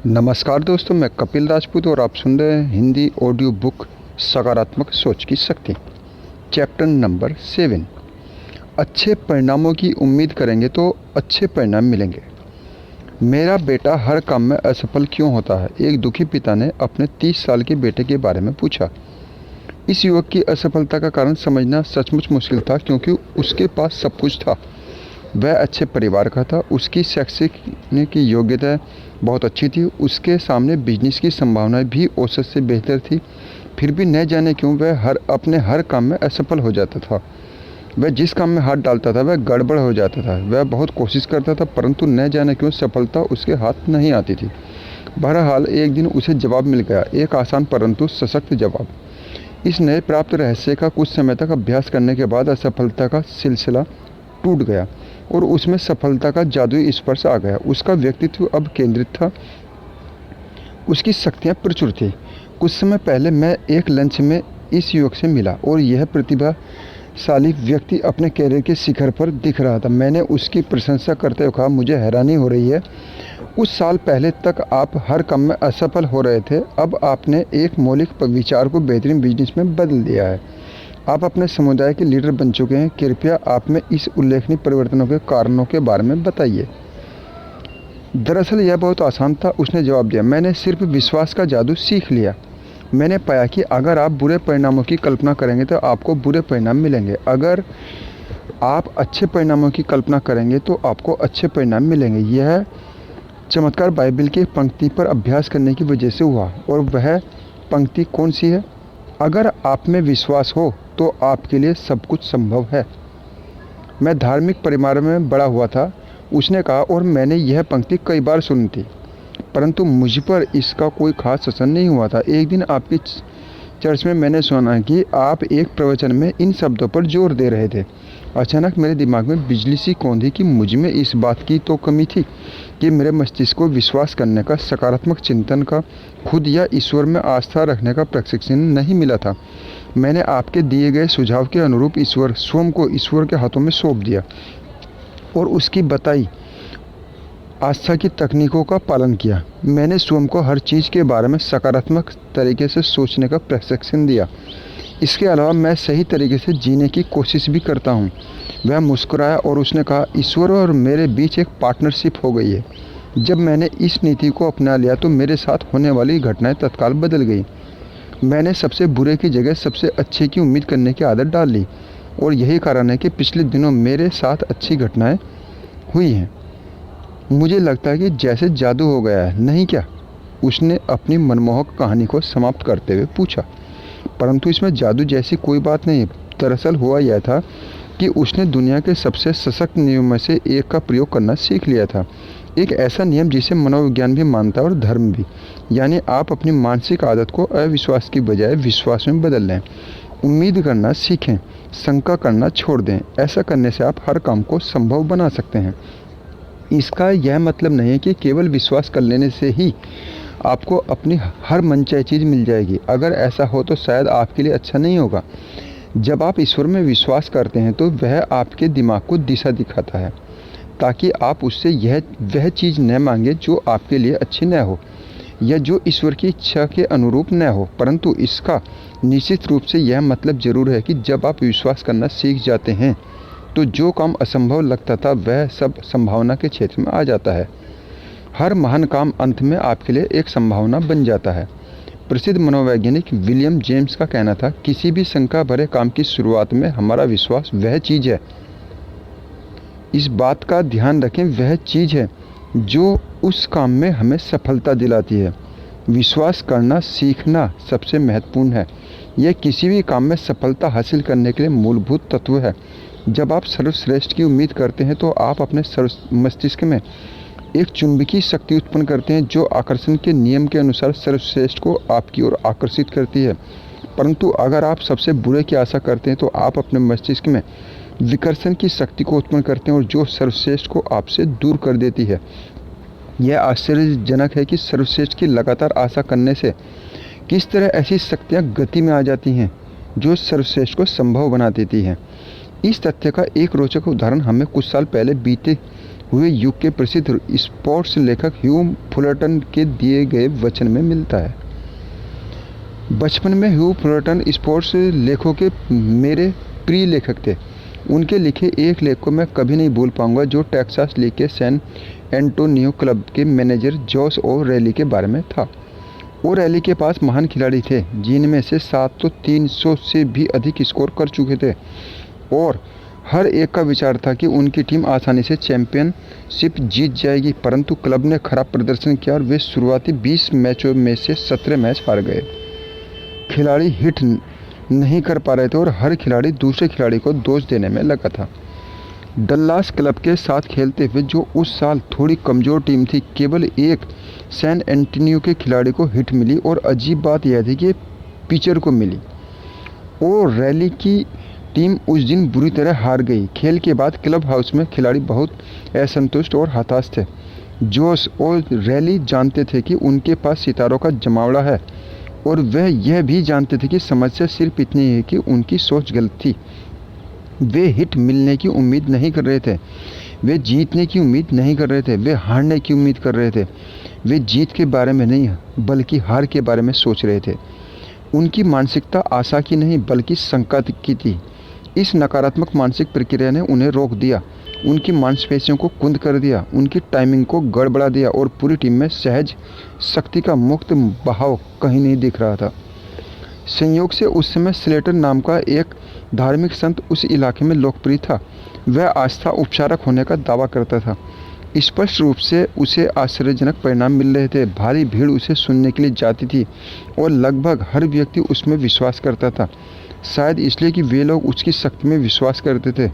नमस्कार दोस्तों, मैं कपिल राजपूत और आप सुन रहे हैं हिंदी ऑडियो बुक सकारात्मक सोच की शक्ति। Chapter number 7। अच्छे परिणामों की उम्मीद करेंगे तो अच्छे परिणाम मिलेंगे। मेरा बेटा हर काम में असफल क्यों होता है? एक दुखी पिता ने अपने 30 साल के बेटे के बारे में पूछा। इस युवक की असफलता का कारण समझना सचमुच मुश्किल था, क्योंकि उसके पास सब कुछ था। वह अच्छे परिवार का था, उसकी शैक्षिक की योग्यता बहुत अच्छी थी, उसके सामने बिजनेस की संभावनाएं भी औसत से बेहतर थी। फिर भी न जाने क्यों वह अपने हर काम में असफल हो जाता था। वह जिस काम में हाथ डालता था वह गड़बड़ हो जाता था। वह बहुत कोशिश करता था, परंतु न जाने क्यों सफलता उसके हाथ नहीं आती थी। बहरहाल एक दिन उसे जवाब मिल गया, एक आसान परंतु सशक्त जवाब। इस नए प्राप्त रहस्य का कुछ समय तक अभ्यास करने के बाद असफलता का सिलसिला टूट गया और उसमें सफलता का जादुई स्पर्श आ गया। उसका व्यक्तित्व अब केंद्रित था, उसकी शक्तियाँ प्रचुर थी। कुछ समय पहले मैं एक लंच में इस युवक से मिला और यह प्रतिभाशाली व्यक्ति अपने कैरियर के शिखर पर दिख रहा था। मैंने उसकी प्रशंसा करते हुए कहा, मुझे हैरानी हो रही है, कुछ साल पहले तक आप हर काम में असफल हो रहे थे, अब आपने एक मौलिक विचार को बेहतरीन बिजनेस में बदल दिया है। आप अपने समुदाय के लीडर बन चुके हैं। कृपया आप में इस उल्लेखनीय परिवर्तनों के कारणों के बारे में बताइए। दरअसल यह बहुत आसान था, उसने जवाब दिया। मैंने सिर्फ विश्वास का जादू सीख लिया। मैंने पाया कि अगर आप बुरे परिणामों की कल्पना करेंगे तो आपको बुरे परिणाम मिलेंगे। अगर आप अच्छे परिणामों की कल्पना करेंगे तो आपको अच्छे परिणाम मिलेंगे। यह चमत्कार बाइबल की पंक्ति पर अभ्यास करने की वजह से हुआ। और वह पंक्ति कौन सी है? अगर आप में विश्वास हो तो आपके लिए सब कुछ संभव है। मैं धार्मिक परिवार में बड़ा हुआ था, उसने कहा, और मैंने यह पंक्ति कई बार सुनी थी, परंतु मुझ पर इसका कोई खास असर नहीं हुआ था। एक दिन आपकी चर्च में मैंने सुना कि आप एक प्रवचन में इन शब्दों पर जोर दे रहे थे। अचानक मेरे दिमाग में बिजली सी कौंधी कि मुझ में इस बात की तो कमी थी कि मेरे मस्तिष्क को विश्वास करने का, सकारात्मक चिंतन का, खुद या ईश्वर में आस्था रखने का प्रशिक्षण नहीं मिला था। मैंने आपके दिए गए सुझाव के अनुरूप स्वयं को ईश्वर के हाथों में सौंप दिया और उसकी बताई आस्था की तकनीकों का पालन किया। मैंने स्वयं को हर चीज़ के बारे में सकारात्मक तरीके से सोचने का प्रशिक्षण दिया। इसके अलावा मैं सही तरीके से जीने की कोशिश भी करता हूँ। वह मुस्कुराया और उसने कहा, ईश्वर और मेरे बीच एक पार्टनरशिप हो गई है। जब मैंने इस नीति को अपना लिया तो मेरे साथ होने वाली घटनाएं तत्काल बदल गई। मैंने सबसे बुरे की जगह सबसे अच्छे की उम्मीद करने की आदत डाल ली और यही कारण है कि पिछले दिनों मेरे साथ अच्छी घटनाएं हुई हैं। मुझे लगता है कि जैसे जादू हो गया है, नहीं क्या? उसने अपनी मनमोहक कहानी को समाप्त करते हुए पूछा। परंतु इसमें जादू जैसी कोई बात नहीं। दरअसल हुआ यह था कि उसने दुनिया के सबसे सशक्त नियमों में से एक का प्रयोग करना सीख लिया था। एक ऐसा नियम जिसे मनोविज्ञान भी मानता है और धर्म भी। यानी आप अपनी मानसिक आदत को अविश्वास की बजाय विश्वास में बदल लें। उम्मीद करना सीखें, शंका करना छोड़ दें। ऐसा करने से आप हर काम को संभव बना सकते हैं। इसका यह मतलब नहीं है कि केवल विश्वास कर लेने से ही आपको अपनी हर मनचाही चीज़ मिल जाएगी। अगर ऐसा हो तो शायद आपके लिए अच्छा नहीं होगा। जब आप ईश्वर में विश्वास करते हैं तो वह आपके दिमाग को दिशा दिखाता है, ताकि आप उससे वह चीज़ न मांगे जो आपके लिए अच्छी न हो या जो ईश्वर की इच्छा के अनुरूप न हो। परंतु इसका निश्चित रूप से यह मतलब ज़रूर है कि जब आप विश्वास करना सीख जाते हैं तो जो काम असंभव लगता था वह सब संभावना के क्षेत्र में आ जाता है। हर महान काम अंत में आपके लिए एक संभावना बन जाता है। प्रसिद्ध मनोवैज्ञानिक विलियम जेम्स का कहना था, किसी भी शंका भरे काम की शुरुआत में हमारा विश्वास वह चीज़ है, इस बात का ध्यान रखें, वह चीज़ है जो उस काम में हमें सफलता दिलाती है। विश्वास करना सीखना सबसे महत्वपूर्ण है। यह किसी भी काम में सफलता हासिल करने के लिए मूलभूत तत्व है। जब आप सर्वश्रेष्ठ की उम्मीद करते हैं तो आप अपने मस्तिष्क में एक चुंबकीय शक्ति उत्पन्न करते हैं जो आकर्षण के नियम के अनुसार सर्वश्रेष्ठ को आपकी ओर आकर्षित करती है। परंतु अगर आप सबसे बुरे की आशा करते हैं तो आप अपने मस्तिष्क में विकर्षण की शक्ति को उत्पन्न करते हैं और जो सर्वश्रेष्ठ को आपसे दूर कर देती है। यह आश्चर्यजनक है कि सर्वश्रेष्ठ की लगातार आशा करने से किस तरह ऐसी शक्तियाँ गति में आ जाती हैं जो सर्वश्रेष्ठ को संभव बना देती हैं। इस तथ्य का एक रोचक उदाहरण हमें कुछ साल पहले बीते हुए युग के प्रसिद्ध स्पोर्ट्स लेखक ह्यू फुलरटन के दिए गए वचन में मिलता है। बचपन में ह्यू फुलरटन स्पोर्ट्स लेखों के मेरे प्रिय लेखक थे। उनके लिखे एक लेख को मैं कभी नहीं भूल पाऊंगा, जो टेक्सास लीग के सैन एंटोनियो क्लब के मैनेजर जोस ओ रैली के बारे में था। ओ रैली के पास महान खिलाड़ी थे, जिनमें से 7 तो 300 से भी अधिक स्कोर कर चुके थे, और हर एक का विचार था कि उनकी टीम आसानी से चैंपियनशिप जीत जाएगी। परंतु क्लब ने खराब प्रदर्शन किया और वे शुरुआती 20 मैचों में से 17 मैच हार गए। खिलाड़ी हिट नहीं कर पा रहे थे और हर खिलाड़ी दूसरे खिलाड़ी को दोष देने में लगा था। डल्लास क्लब के साथ खेलते हुए, जो उस साल थोड़ी कमज़ोर टीम थी, केवल एक सैन एंटोनियो के खिलाड़ी को हिट मिली, और अजीब बात यह थी कि पिचर को मिली। और रैली की टीम उस दिन बुरी तरह हार गई। खेल के बाद क्लब हाउस में खिलाड़ी बहुत असंतुष्ट और हताश थे। जोस और रैली जानते थे कि उनके पास सितारों का जमावड़ा है, और वह यह भी जानते थे कि समस्या सिर्फ इतनी है कि उनकी सोच गलत थी। वे हिट मिलने की उम्मीद नहीं कर रहे थे, वे जीतने की उम्मीद नहीं कर रहे थे, वे हारने की उम्मीद कर रहे थे। वे जीत के बारे में नहीं बल्कि हार के बारे में सोच रहे थे। उनकी मानसिकता आशा की नहीं बल्कि शंका की थी। इस नकारात्मक मानसिक प्रक्रिया ने उन्हें रोक दिया, उनकी मांसपेशियों को कुंद कर दिया, उनकी टाइमिंग को गड़बड़ा दिया, और पूरी टीम में सहज शक्ति का मुक्त बहाव कहीं नहीं दिख रहा था। संयोग से उस समय स्लेटर नाम का एक धार्मिक संत उस इलाके में लोकप्रिय था। वह आस्था उपचारक होने का दावा करता था। स्पष्ट रूप से उसे आश्चर्यजनक परिणाम मिल रहे थे। भारी भीड़ उसे सुनने के लिए जाती थी, और लगभग हर व्यक्ति उसमें विश्वास करता था, शायद इसलिए कि वे लोग उसकी शक्ति में विश्वास करते थे।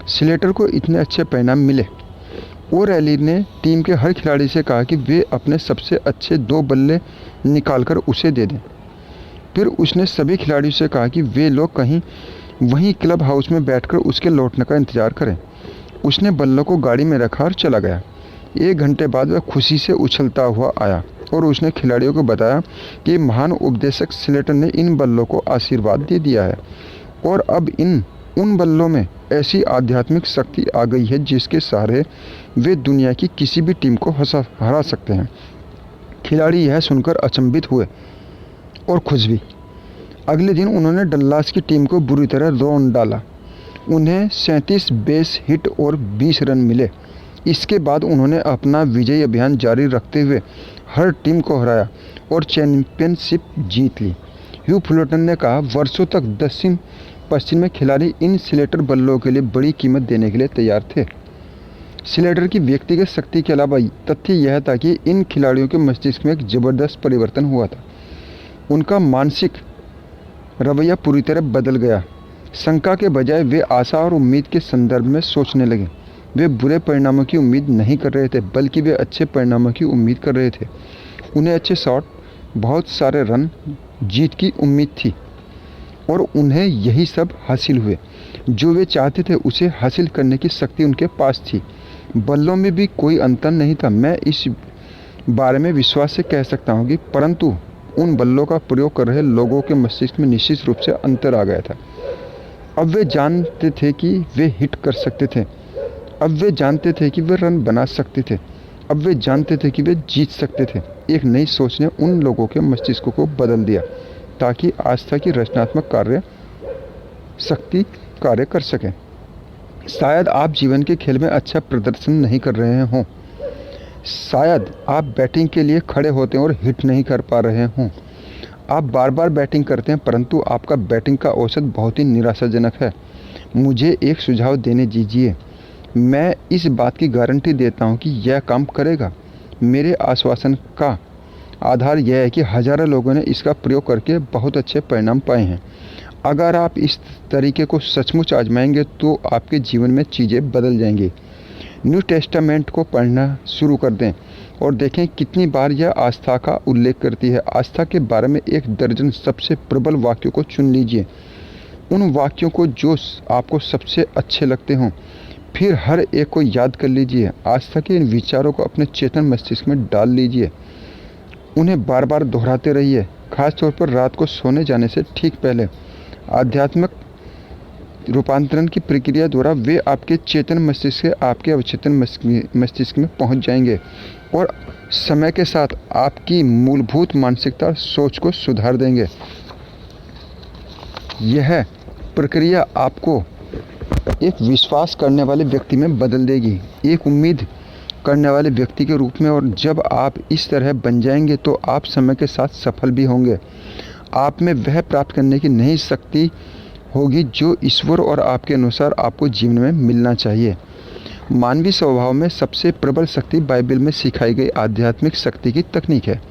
स्लेटर को इतने अच्छे परिणाम मिले। ओ रैली ने टीम के हर खिलाड़ी से कहा कि वे अपने सबसे अच्छे 2 बल्ले निकालकर उसे दे दें। फिर उसने सभी खिलाड़ियों से कहा कि वे लोग वहीं क्लब हाउस में बैठकर उसके लौटने का इंतजार करें। उसने बल्लों को गाड़ी में रखा और चला गया। 1 घंटे बाद वह खुशी से उछलता हुआ आया, और उसने खिलाड़ियों को बताया कि महान उपदेशक स्लेटर ने इन बल्लों को आशीर्वाद दे दिया है, और अब उन बल्लों में ऐसी आध्यात्मिक शक्ति आ गई है जिसके सहारे वे दुनिया की किसी भी टीम को हरा सकते हैं। खिलाड़ी यह सुनकर अचंभित हुए और खुश भी। अगले दिन उन्होंने डल्लास की टीम को बुरी तरह रोन डाला। उन्हें 37 बेस हिट और 20 रन मिले। इसके बाद उन्होंने अपना विजयी अभियान जारी रखते हुए हर टीम को हराया और चैंपियनशिप जीत ली। ह्यू फुलरटन ने कहा, वर्षों तक दक्षिण पश्चिम में खिलाड़ी इन स्लेटर बल्लों के लिए बड़ी कीमत देने के लिए तैयार थे। स्लेटर की व्यक्तिगत शक्ति के अलावा तथ्य यह था कि इन खिलाड़ियों के मस्तिष्क में एक ज़बरदस्त परिवर्तन हुआ था। उनका मानसिक रवैया पूरी तरह बदल गया। शंका के बजाय वे आशा और उम्मीद के संदर्भ में सोचने लगे। वे बुरे परिणामों की उम्मीद नहीं कर रहे थे, बल्कि वे अच्छे परिणामों की उम्मीद कर रहे थे। उन्हें अच्छे शॉट, बहुत सारे रन, जीत की उम्मीद थी, और उन्हें यही सब हासिल हुए। जो वे चाहते थे उसे हासिल करने की शक्ति उनके पास थी। बल्लों में भी कोई अंतर नहीं था। मैं इस बारे में विश्वास से कह सकता हूँ कि परंतु उन बल्लों का प्रयोग कर रहे लोगों के मस्तिष्क में निश्चित रूप से अंतर आ गया था। अब वे जानते थे कि वे हिट कर सकते थे। अब वे जानते थे कि वे रन बना सकते थे। अब वे जानते थे कि वे जीत सकते थे। एक नई सोच ने उन लोगों के मस्तिष्क को बदल दिया ताकि आस्था की रचनात्मक शक्ति कार्य कर सके। शायद आप जीवन के खेल में अच्छा प्रदर्शन नहीं कर रहे हों। शायद आप बैटिंग के लिए खड़े होते हैं और हिट नहीं कर पा रहे हों। आप बार बार बैटिंग करते हैं, परंतु आपका बैटिंग का औसत बहुत ही निराशाजनक है। मुझे एक सुझाव देने दीजिए। मैं इस बात की गारंटी देता हूं कि यह काम करेगा। मेरे आश्वासन का आधार यह है कि हज़ारों लोगों ने इसका प्रयोग करके बहुत अच्छे परिणाम पाए हैं। अगर आप इस तरीके को सचमुच आजमाएंगे तो आपके जीवन में चीज़ें बदल जाएंगी। न्यू टेस्टामेंट को पढ़ना शुरू कर दें और देखें कितनी बार यह आस्था का उल्लेख करती है। आस्था के बारे में 1 दर्जन सबसे प्रबल वाक्यों को चुन लीजिए, उन वाक्यों को जो आपको सबसे अच्छे लगते हों। फिर हर एक को याद कर लीजिए। आस्था के इन विचारों को अपने चेतन मस्तिष्क में डाल लीजिए। उन्हें बार बार दोहराते रहिए, खासतौर पर रात को सोने जाने से ठीक पहले। आध्यात्मिक रूपांतरण की प्रक्रिया द्वारा वे आपके चेतन मस्तिष्क से आपके अवचेतन मस्तिष्क में पहुंच जाएंगे और समय के साथ आपकी मूलभूत मानसिकता और सोच को सुधार देंगे। यह प्रक्रिया आपको एक विश्वास करने वाले व्यक्ति में बदल देगी, एक उम्मीद करने वाले व्यक्ति के रूप में। और जब आप इस तरह बन जाएंगे तो आप समय के साथ सफल भी होंगे। आप में वह प्राप्त करने की नई शक्ति होगी जो ईश्वर और आपके अनुसार आपको जीवन में मिलना चाहिए। मानवीय स्वभाव में सबसे प्रबल शक्ति बाइबल में सिखाई गई आध्यात्मिक शक्ति की तकनीक है।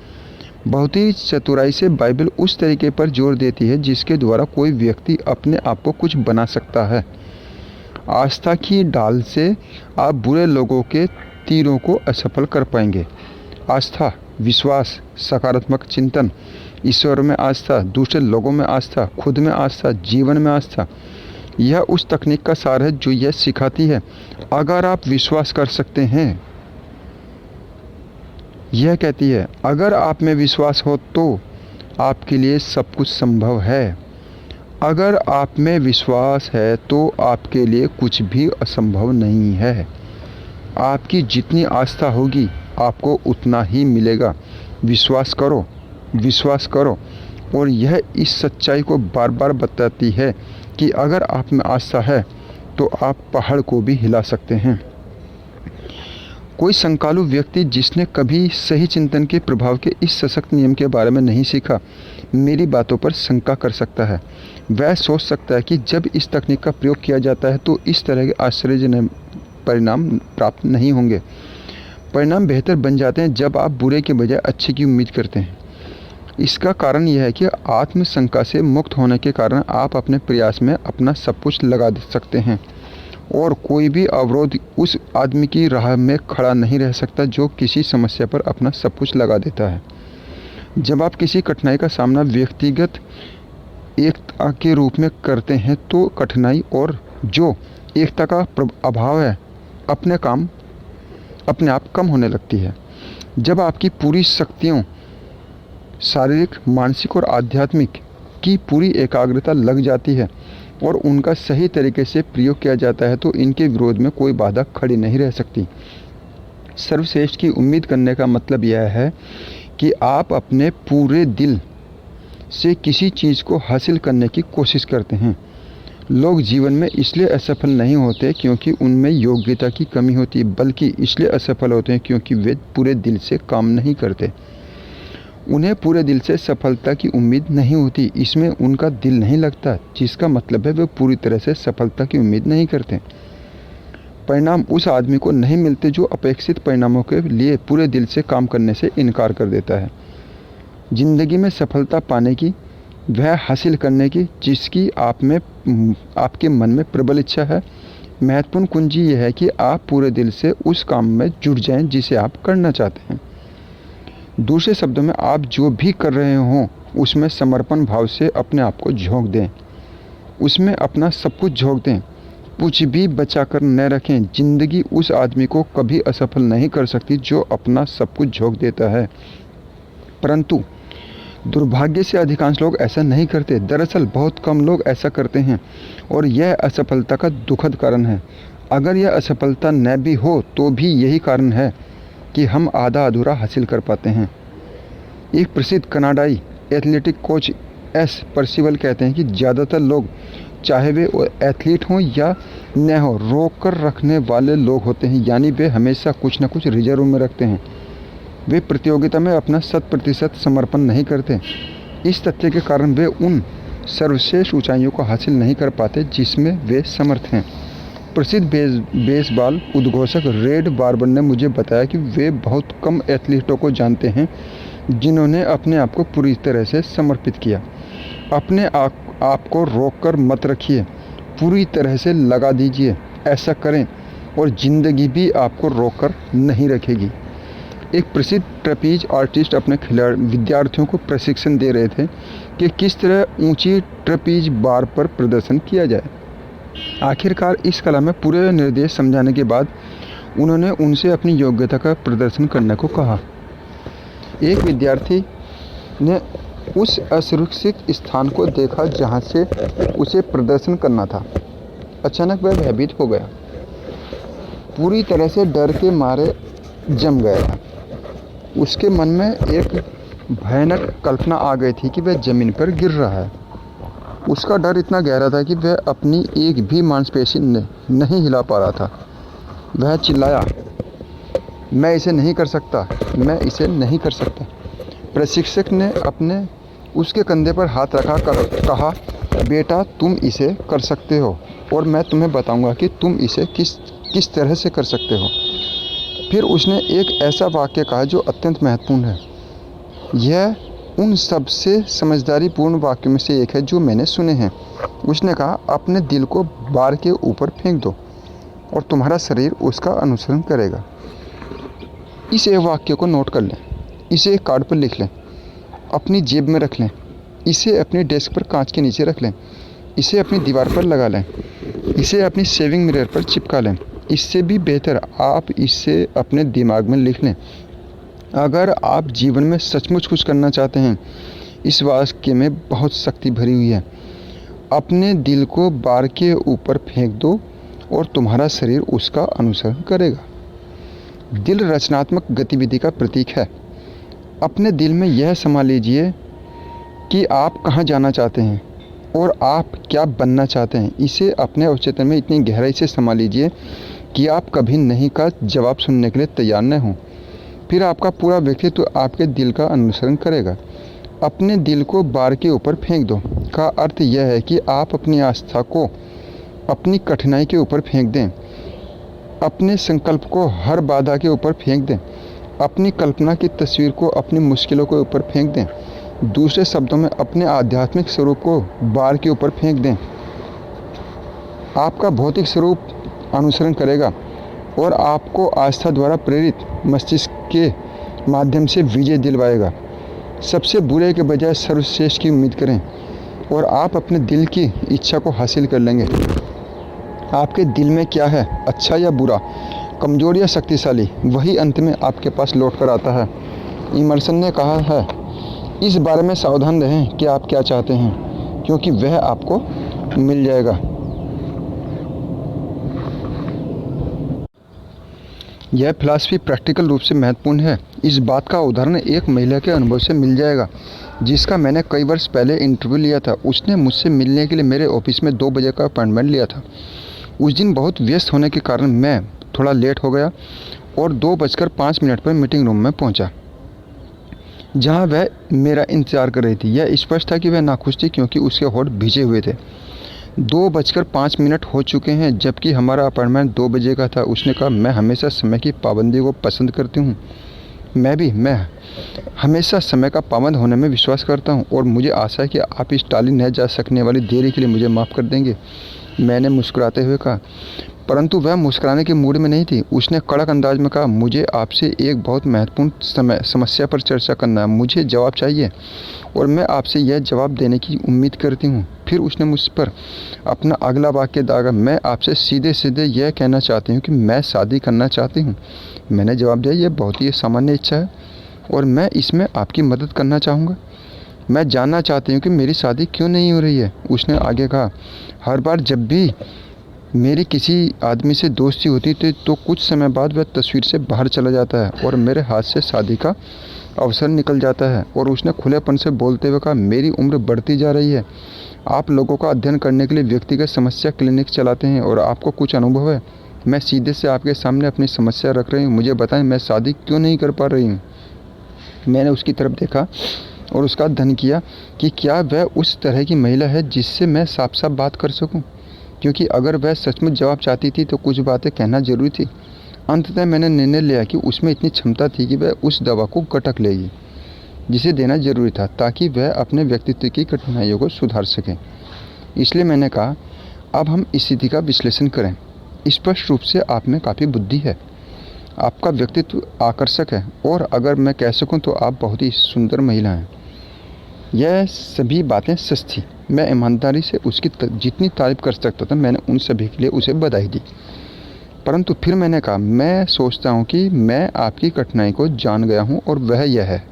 बहुत ही चतुराई से बाइबल उस तरीके पर जोर देती है जिसके द्वारा कोई व्यक्ति अपने आप को कुछ बना सकता है। आस्था की ढाल से आप बुरे लोगों के तीरों को असफल कर पाएंगे। आस्था, विश्वास, सकारात्मक चिंतन, ईश्वर में आस्था, दूसरे लोगों में आस्था, खुद में आस्था, जीवन में आस्था, यह उस तकनीक का सार है जो यह सिखाती है अगर आप विश्वास कर सकते हैं। यह कहती है अगर आप में विश्वास हो तो आपके लिए सब कुछ संभव है। अगर आप में विश्वास है तो आपके लिए कुछ भी असंभव नहीं है। आपकी जितनी आस्था होगी आपको उतना ही मिलेगा। विश्वास करो, विश्वास करो। और यह इस सच्चाई को बार बार बताती है कि अगर आप में आस्था है तो आप पहाड़ को भी हिला सकते हैं। कोई शंकालु व्यक्ति जिसने कभी सही चिंतन के प्रभाव के इस सशक्त नियम के बारे में नहीं सीखा मेरी बातों पर शंका कर सकता है। वह सोच सकता है कि जब इस तकनीक का प्रयोग किया जाता है तो इस तरह के आश्चर्यजनक परिणाम प्राप्त नहीं होंगे। परिणाम बेहतर बन जाते हैं जब आप बुरे के बजाय अच्छे की उम्मीद करते हैं। इसका कारण यह है कि आत्मशंका से मुक्त होने के कारण आप अपने प्रयास में अपना सब कुछ लगा सकते हैं और कोई भी अवरोध उस आदमी की राह में खड़ा नहीं रह सकता जो किसी समस्या पर अपना सब कुछ लगा देता है। जब आप किसी कठिनाई का सामना व्यक्तिगत एकता के रूप में करते हैं तो कठिनाई और जो एकता का अभाव है अपने आप कम होने लगती है। जब आपकी पूरी शक्तियों शारीरिक, मानसिक और आध्यात्मिक की पूरी एकाग्रता लग जाती है और उनका सही तरीके से प्रयोग किया जाता है तो इनके विरोध में कोई बाधा खड़ी नहीं रह सकती। सर्वश्रेष्ठ की उम्मीद करने का मतलब यह है कि आप अपने पूरे दिल से किसी चीज़ को हासिल करने की कोशिश करते हैं। लोग जीवन में इसलिए असफल नहीं होते क्योंकि उनमें योग्यता की कमी होती है, बल्कि इसलिए असफल होते हैं क्योंकि वे पूरे दिल से काम नहीं करते। उन्हें पूरे दिल से सफलता की उम्मीद नहीं होती, इसमें उनका दिल नहीं लगता, जिसका मतलब है वे पूरी तरह से सफलता की उम्मीद नहीं करते। परिणाम उस आदमी को नहीं मिलते जो अपेक्षित परिणामों के लिए पूरे दिल से काम करने से इनकार कर देता है। ज़िंदगी में सफलता पाने की, वह हासिल करने की जिसकी आपके मन में प्रबल इच्छा है, महत्वपूर्ण कुंजी यह है कि आप पूरे दिल से उस काम में जुट जाएं जिसे आप करना चाहते हैं। दूसरे शब्दों में आप जो भी कर रहे हों उसमें समर्पण भाव से अपने आप को झोंक दें, उसमें अपना सब कुछ झोंक दें, कुछ भी बचा कर न रखें। ज़िंदगी उस आदमी को कभी असफल नहीं कर सकती जो अपना सब कुछ झोंक देता है, परंतु दुर्भाग्य से अधिकांश लोग ऐसा नहीं करते। दरअसल बहुत कम लोग ऐसा करते हैं और यह असफलता का दुखद कारण है। अगर यह असफलता न भी हो तो भी यही कारण है कि हम आधा अधूरा हासिल कर पाते हैं। एक प्रसिद्ध कनाडाई एथलेटिक कोच एस पर्सिवल कहते हैं कि ज़्यादातर लोग, चाहे वे एथलीट हों या न हो, रोक कर रखने वाले लोग होते हैं, यानी वे हमेशा कुछ न कुछ रिजर्व में रखते हैं। वे प्रतियोगिता में अपना 100% समर्पण नहीं करते। इस तथ्य के कारण वे उन सर्वश्रेष्ठ ऊंचाइयों को हासिल नहीं कर पाते जिसमें वे समर्थ हैं। प्रसिद्ध बेसबॉल उद्घोषक रेड बार्बर ने मुझे बताया कि वे बहुत कम एथलीटों को जानते हैं जिन्होंने अपने आप को पूरी तरह से समर्पित किया। अपने आप को रोक कर मत रखिए, पूरी तरह से लगा दीजिए। ऐसा करें और ज़िंदगी भी आपको रोक कर नहीं रखेगी। एक प्रसिद्ध ट्रेपीज आर्टिस्ट अपने विद्यार्थियों को प्रशिक्षण दे रहे थे कि किस तरह ऊंची ट्रेपीज बार पर प्रदर्शन किया जाए। आखिरकार इस कला में पूरे निर्देश समझाने के बाद उन्होंने उनसे अपनी योग्यता का प्रदर्शन करने को कहा। एक विद्यार्थी ने उस असुरक्षित स्थान को देखा जहां से उसे प्रदर्शन करना था। अचानक वह भयभीत हो गया, पूरी तरह से डर के मारे जम गया। उसके मन में एक भयानक कल्पना आ गई थी कि वह ज़मीन पर गिर रहा है। उसका डर इतना गहरा था कि वह अपनी एक भी मांसपेशी नहीं हिला पा रहा था। वह चिल्लाया, मैं इसे नहीं कर सकता, मैं इसे नहीं कर सकता। प्रशिक्षक ने उसके कंधे पर हाथ रखा कर कहा, बेटा तुम इसे कर सकते हो और मैं तुम्हें बताऊंगा कि तुम इसे किस तरह से कर सकते हो। फिर उसने एक ऐसा वाक्य कहा जो अत्यंत महत्वपूर्ण है। यह उन सबसे समझदारीपूर्ण वाक्यों में से एक है जो मैंने सुने हैं। उसने कहा, अपने दिल को बार के ऊपर फेंक दो और तुम्हारा शरीर उसका अनुसरण करेगा। इस एक वाक्य को नोट कर लें, इसे एक कार्ड पर लिख लें, अपनी जेब में रख लें, इसे अपनी डेस्क पर कांच के नीचे रख लें, इसे अपनी दीवार पर लगा लें, इसे अपनी सेविंग मिरर पर चिपका लें। इससे भी बेहतर आप इसे अपने दिमाग में लिख लें। अगर आप जीवन में सचमुच कुछ करना चाहते हैं, इस वाक्य में बहुत शक्ति भरी हुई है। अपने दिल को बार के ऊपर फेंक दो और तुम्हारा शरीर उसका अनुसरण करेगा। दिल रचनात्मक गतिविधि का प्रतीक है। अपने दिल में यह समा लीजिए कि आप कहाँ जाना चाहते हैं और आप क्या बनना चाहते हैं। इसे अपने अवचेतन में इतनी गहराई से समा लीजिए कि आप कभी नहीं का जवाब सुनने के लिए तैयार न हों। फिर आपका पूरा व्यक्तित्व आपके दिल का अनुसरण करेगा। अपने दिल को बार के ऊपर फेंक दो का अर्थ यह है कि आप अपनी आस्था को अपनी कठिनाई के ऊपर फेंक दें, अपने संकल्प को हर बाधा के ऊपर फेंक दें, अपनी कल्पना की तस्वीर को अपनी मुश्किलों के ऊपर फेंक दें। दूसरे शब्दों में अपने आध्यात्मिक स्वरूप को बार के ऊपर फेंक दें। आपका भौतिक स्वरूप अनुसरण करेगा और आपको आस्था द्वारा प्रेरित मस्तिष्क के माध्यम से विजय दिलवाएगा। सबसे बुरे के बजाय सर्वश्रेष्ठ की उम्मीद करें और आप अपने दिल की इच्छा को हासिल कर लेंगे। आपके दिल में क्या है, अच्छा या बुरा, कमज़ोर या शक्तिशाली, वही अंत में आपके पास लौट कर आता है। इमर्सन ने कहा है, इस बारे में सावधान रहें कि आप क्या चाहते हैं, क्योंकि वह आपको मिल जाएगा। यह फिलॉसफी प्रैक्टिकल रूप से महत्वपूर्ण है। इस बात का उदाहरण एक महिला के अनुभव से मिल जाएगा जिसका मैंने कई वर्ष पहले इंटरव्यू लिया था। उसने मुझसे मिलने के लिए मेरे ऑफिस में 2 बजे का अपॉइंटमेंट लिया था। उस दिन बहुत व्यस्त होने के कारण मैं थोड़ा लेट हो गया और 2:05 पर मीटिंग रूम में पहुंचा, जहां वह मेरा इंतज़ार कर रही थी। यह स्पष्ट था कि वह नाखुश थी क्योंकि उसके होंठ भीजे हुए थे। 2:05 हो चुके हैं जबकि हमारा अपॉइंटमेंट 2 बजे का था। उसने कहा, मैं हमेशा समय की पाबंदी को पसंद करती हूँ। मैं हमेशा समय का पाबंद होने में विश्वास करता हूँ और मुझे आशा है कि आप इस टाली न जा सकने वाली देरी के लिए मुझे माफ़ कर देंगे। मैंने मुस्कुराते हुए कहा, परंतु वह मुस्कुराने के मूड में नहीं थी। उसने कड़क अंदाज में कहा, मुझे आपसे एक बहुत महत्वपूर्ण समस्या पर चर्चा करना है। मुझे जवाब चाहिए और मैं आपसे यह जवाब देने की उम्मीद करती हूँ। फिर उसने मुझ पर अपना अगला वाक्य दागा, मैं आपसे सीधे सीधे यह कहना चाहती हूँ कि मैं शादी करना चाहती हूँ। मैंने जवाब दिया, यह बहुत ही सामान्य इच्छा है और मैं इसमें आपकी मदद करना चाहूँगा। मैं जानना चाहती हूँ कि मेरी शादी क्यों नहीं हो रही है। उसने आगे कहा, हर बार जब भी मेरी किसी आदमी से दोस्ती होती थी तो कुछ समय बाद वह तस्वीर से बाहर चला जाता है और मेरे हाथ से शादी का अवसर निकल जाता है। और उसने खुलेपन से बोलते हुए कहा, मेरी उम्र बढ़ती जा रही है। आप लोगों का अध्ययन करने के लिए व्यक्तिगत समस्या क्लिनिक चलाते हैं और आपको कुछ अनुभव है। मैं सीधे से आपके सामने अपनी समस्या रख रही हूँ। मुझे बताएं, मैं शादी क्यों नहीं कर पा रही हूँ। मैंने उसकी तरफ देखा और उसका अध्ययन किया कि क्या वह उस तरह की महिला है जिससे मैं साफ साफ बात कर सकूं, क्योंकि अगर वह सचमुच जवाब चाहती थी तो कुछ बातें कहना जरूरी थी। अंततः मैंने निर्णय लिया कि उसमें इतनी क्षमता थी कि वह उस दवा को गटक लेगी जिसे देना जरूरी था ताकि वह अपने व्यक्तित्व की कठिनाइयों को सुधार सके। इसलिए मैंने कहा, अब हम इस स्थिति का विश्लेषण करें। स्पष्ट रूप से आप में काफ़ी बुद्धि है, आपका व्यक्तित्व आकर्षक है और अगर मैं कह सकूं तो आप बहुत ही सुंदर महिला हैं। यह सभी बातें सच थी। मैं ईमानदारी से उसकी जितनी तारीफ कर सकता था मैंने उन सभी के लिए उसे बधाई दी। परंतु फिर मैंने कहा, मैं सोचता हूं कि मैं आपकी कठिनाई को जान गया हूं और वह यह है,